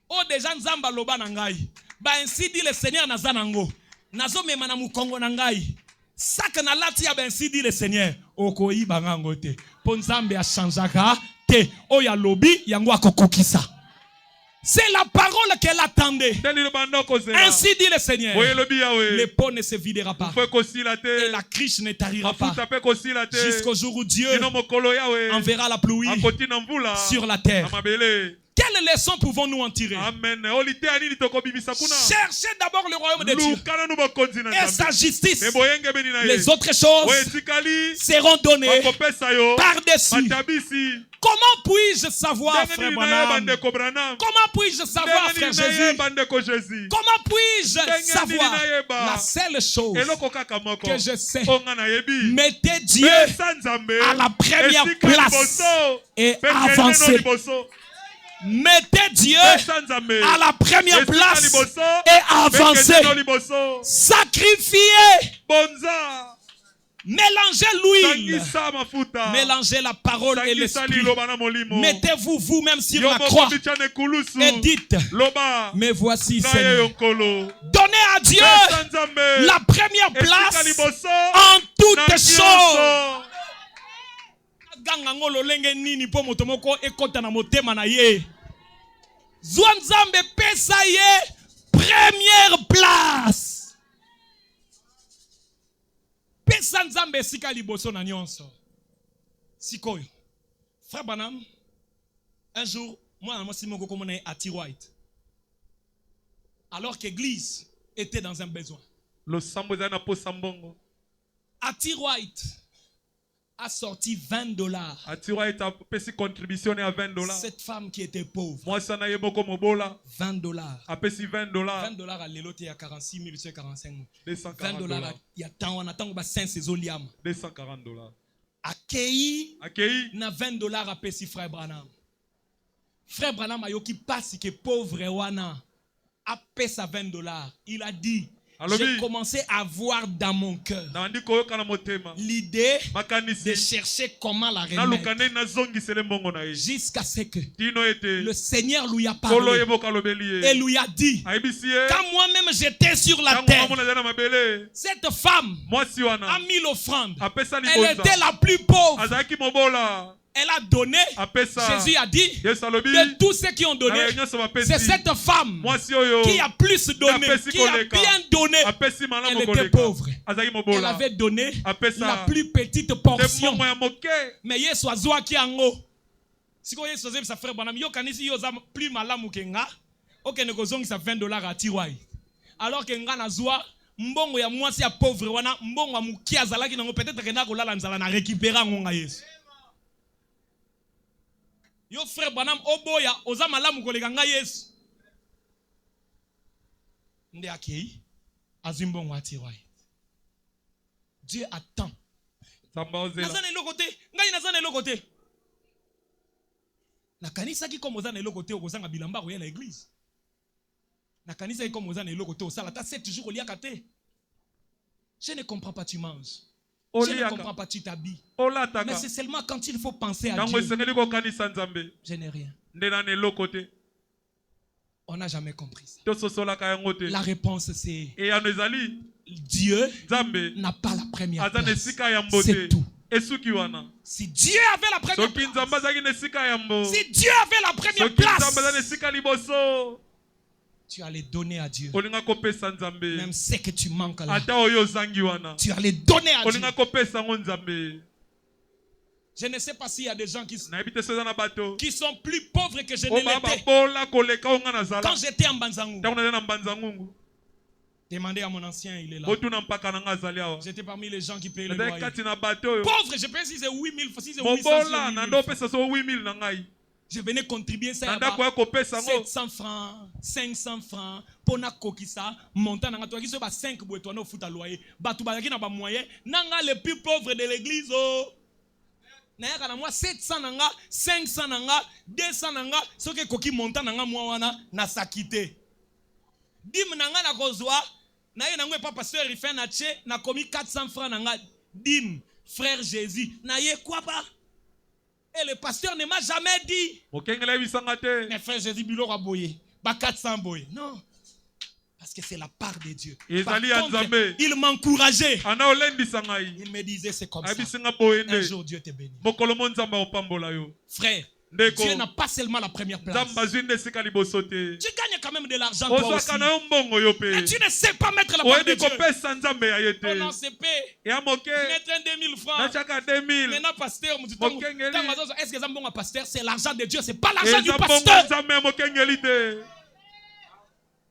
O deja nzamba loba na ngai. Ba ainsi dit le Seigneur na zanango. Nazo mema na mukongo na ngai. Saka na lati ya ba ainsi dit le Seigneur. Okoyi bangango te. Po nzambe a changeaka te. O ya lobi yango akokokisa. C'est la parole qu'elle attendait. Ainsi dit le Seigneur. Le pot ne se videra pas. Et la cruche ne tarira pas. Jusqu'au jour où Dieu enverra la pluie sur la terre. Quelle leçon pouvons-nous en tirer? Cherchez d'abord le royaume de Dieu et sa justice. Les autres choses seront données par-dessus. Comment puis-je savoir, frère Branham? Comment puis-je savoir, frère Jésus? Comment puis-je savoir? La seule chose que je sais, mettez Dieu à la première place et avancez. Mettez Dieu à la première place et avancez. Sacrifiez. Mélangez l'huile. Mélangez la parole et l'esprit. Mettez-vous vous-même sur la croix et dites, mais voici, Seigneur. Donnez à Dieu la première place en toutes choses. Zwanzambe pesa ye première place. Pesa nzambe sika liboso na nyonso. Sikoyo. Frère Branham, un jour, moi na simoko komona à T-White. Alors que l'église était dans un besoin. À T-White a sorti $20. Cette femme qui était pauvre. $20. $20 à l'éloté à 46 000, 45 000. $20 il y a tant, on attend que 5 $240. Accueilli na $20 à Pessi frère Branham. Frère Branham a yoki passe que pauvre wana a payé $20. Il a dit, j'ai commencé à voir dans mon cœur l'idée de chercher comment la remettre jusqu'à ce que le Seigneur lui a parlé et lui a dit, quand moi-même j'étais sur la terre, cette femme a mis l'offrande. Elle était la plus pauvre. Elle a donné. Jésus a dit, de tous ceux qui ont donné, c'est cette femme qui a plus donné, qui a bien donné. Elle était pauvre. Elle avait donné la plus petite portion. Mais Yesu azwa ki ango. Si ko Yesu azwa sa frère Branham, yo kanisi yo za plus malamu kenga. Ok ne kozongi sa $20 à T-White. Alors que nga nazwa mbongo ya mwasi ya pauvre wana mbongo amuki azalaki nango peut-être que na kolala nzala na récupérer ngonga Yesu. Yo frère Branham oboya oza malamu koleka nga Yesu. Nde akei azimbongo atiwai. Dieu attend. Nazana eloko te, ngai nazana eloko te. Na kanisa ki comme ozana eloko te okozanga bilamba ko ya na église. Na kanisa ki comme ozana eloko te osala ta 7 jours oliaka te. Je ne comprends pas, tu manges. Je ne comprends pas, tu t'habilles. Mais c'est seulement quand il faut penser à Dieu. Je n'ai rien. On n'a jamais compris ça. La réponse c'est Dieu n'a pas la première place. C'est tout. Si Dieu avait la première place, si Dieu avait la première place, tu allais donner à Dieu. Même ce que tu manques là, tu allais donner à Dieu. Je ne sais pas s'il y a des gens qui sont plus pauvres que je ne l'étais quand j'étais en Banzangou. Demandez à mon ancien, il est là. J'étais parmi les gens qui payaient le loyer. Pauvre, je pense si c'est 8 000, si c'est 800, je venais contribuer ça. 700 francs, 500 francs. Pour na kokisa, montant na toi qui se bat 5 boîtes no fout à loyer. Batu bazaki na ba moyen. Nanga les plus pauvres de l'église oh. Na yaka na moi 700 nanga, 500 nanga, 200 nanga, ce que koki montant nanga moi wana na sakité. Dim nanga na kozwa, na ye nangwe pas pasteur il fait na tché, na komi 400 francs nanga. Dim frère Jésus, na ye quoi pas? Et le pasteur ne m'a jamais dit. Mais frère Jésus bilo a boyé, ba 400 boyé. Non. Parce que c'est la part de Dieu. Par contre, il m'encourageait. Il me disait c'est comme ça. Un jour Dieu te bénit. Frère, Dieu n'a pas seulement la première place. Tu gagnes quand même de l'argent toi aussi. Mais tu ne sais pas mettre la part de Dieu. On en CP. Mettre 2000 francs. Maintenant pasteur, est-ce que c'est un bon pasteur? C'est l'argent de Dieu, c'est pas l'argent du pasteur.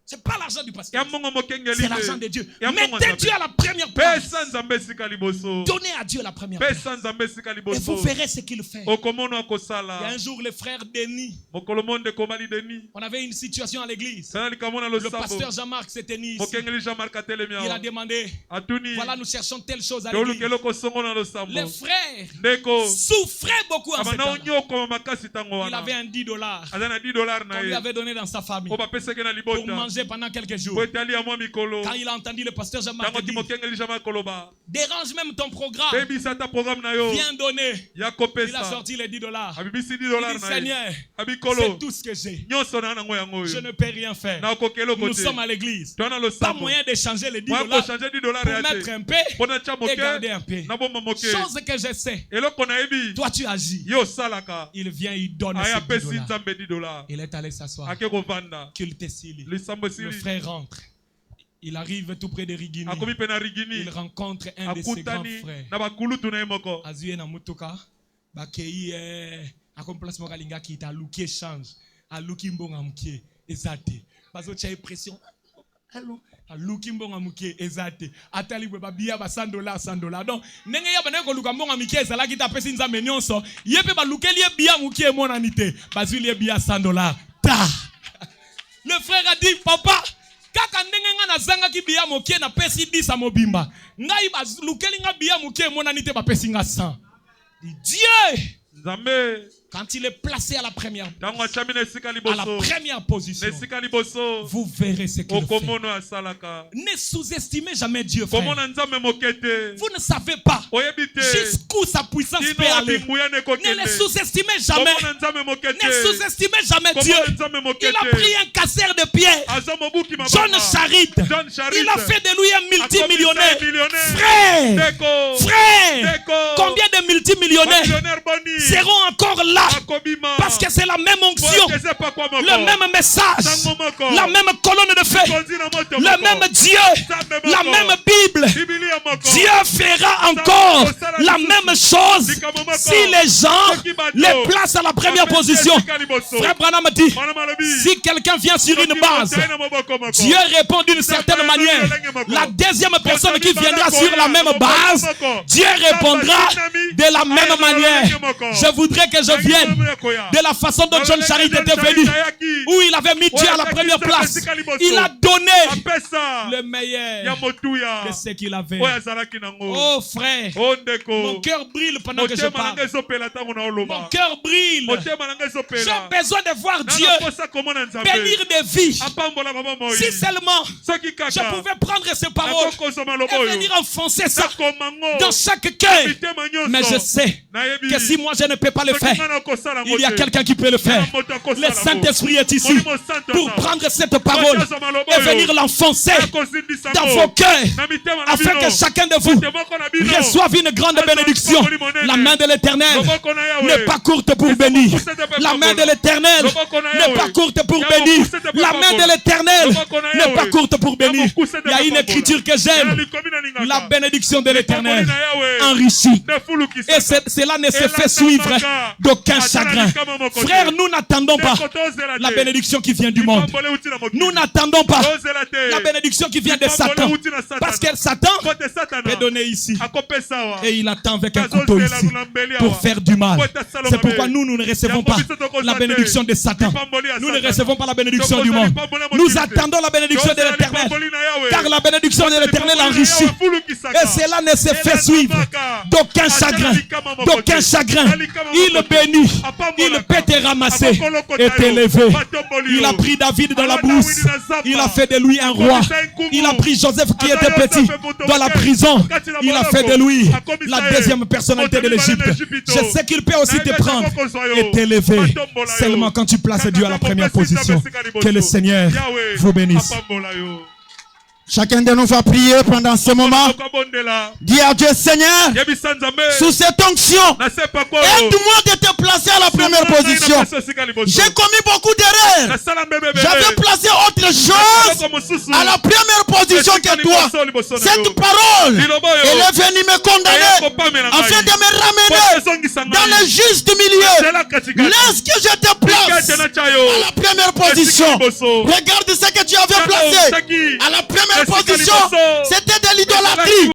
C'est pas l'argent du pasteur. C'est l'argent de Dieu. Mettez Dieu à la première place. Donnez à Dieu la première place. Et vous verrez ce qu'il fait. Il y a un jour, le frère Denis. On avait une situation à l'église. Le pasteur Jean-Marc s'est tenu ici. Il a demandé, voilà, nous cherchons telle chose à l'église. Les frères souffraient beaucoup en ce temps. Il avait un $10 qu'on lui avait donné dans sa famille pour manger pendant quelques jours. Quand il a entendu le pasteur Jean-Marc dire, dérange même ton programme, viens donner. Il a sorti les $10. Il dit, Seigneur, c'est tout ce que j'ai. Je ne peux rien faire. Nous sommes à l'église. Pas moyen d'échanger les $10 pour mettre un peu et garder un peu. Chose que je sais. Toi tu agis. Il vient, il donne ces $10. Il est allé s'asseoir. Qu'il te silie. Le frère rentre. Il arrive tout près de Rigini. Il rencontre un de ses grands frères. Azuye na mutuka. Bakei accomplisse mokalinga qui ta luki change. A luki mbonga mukie ezate. Bazo tia pression. Allô. A luki mbonga mukie ezate. Atali bwe babia ba $100. Donc ndenge ya bana ko luka mbonga mukie ezala ki ta pesi nzambe nyonso. Yepe ba lukeli e bia mukie monanité. Bazuli e bia $100. Ta. Le frère a dit, papa, kaka ndenge nga na zanga ki biya mokie na pesi 10 a mobimba. Ngai ba lukeli nga biya mokie monanité ba pesi nga 100. Dieu, quand il est placé à la première position, vous verrez ce qu'il fait. Ne sous-estimez jamais Dieu, frère. Vous ne savez pas jusqu'où sa puissance peut aller. Ne le sous-estimez jamais. Ne sous-estimez jamais Dieu. Il a pris un casseur de pierre, John Charit. Il a fait de lui un multimillionnaire. Frère, combien de multimillionnaires seront encore là? Parce que c'est la même onction, le même message, la même colonne de feu, le même Dieu, la même Bible. Dieu fera encore la même chose si les gens les placent à la première position. Frère Branham dit, si quelqu'un vient sur une base, Dieu répond d'une certaine manière. La deuxième personne qui viendra sur la même base, Dieu répondra de la même manière. Je voudrais que je vienne de la façon dont John Charit était venu, où il avait mis Dieu à la première place. Il a donné le meilleur de ce qu'il avait. Oh frère, mon cœur brille pendant que je parle. Mon cœur brille. J'ai besoin de voir Dieu bénir des vies. Si seulement je pouvais prendre ces paroles et venir enfoncer ça dans chaque cœur. Mais je sais que si moi je ne peux pas le faire, Il y a quelqu'un qui peut le faire. Le Saint-Esprit est ici pour prendre cette parole et venir l'enfoncer dans vos cœurs afin que chacun de vous reçoive une grande bénédiction. La main de l'Éternel n'est pas courte pour bénir. La main de l'Éternel n'est pas courte pour bénir. La main de l'Éternel n'est pas courte pour bénir. Il y a une écriture que j'aime. La bénédiction de l'Éternel enrichit. Et cela ne se fait suivre d'aucun chagrin. Frère, nous n'attendons pas la bénédiction qui vient du monde. Nous n'attendons pas la bénédiction qui vient de Satan. Parce que Satan peut donner ici. Et il attend avec un couteau ici pour faire du mal. C'est pourquoi nous ne recevons pas la bénédiction de Satan. Nous ne recevons pas la bénédiction du monde. Nous attendons la bénédiction de l'Éternel. Car la bénédiction de l'Éternel enrichit. Et cela ne se fait suivre d'aucun chagrin. D'aucun chagrin. Il bénit. Il peut te ramasser et t'élever. Il a pris David dans la brousse. Il a fait de lui un roi. Il a pris Joseph qui était petit dans la prison. Il a fait de lui la deuxième personnalité de l'Égypte. Je sais qu'il peut aussi te prendre et t'élever. Seulement quand tu places Dieu à la première position. Que le Seigneur vous bénisse. Chacun de nous va prier pendant ce moment. Dis à Dieu, Seigneur, sous cette onction, aide-moi de te placer à la première position. J'ai commis beaucoup d'erreurs. J'avais placé autre chose à la première position que toi. Cette parole, elle est venue me condamner afin de me ramener dans le juste milieu. Laisse que je te place à la première position. Regarde ce que tu avais placé à la première position, c'était de l'idolâtrie.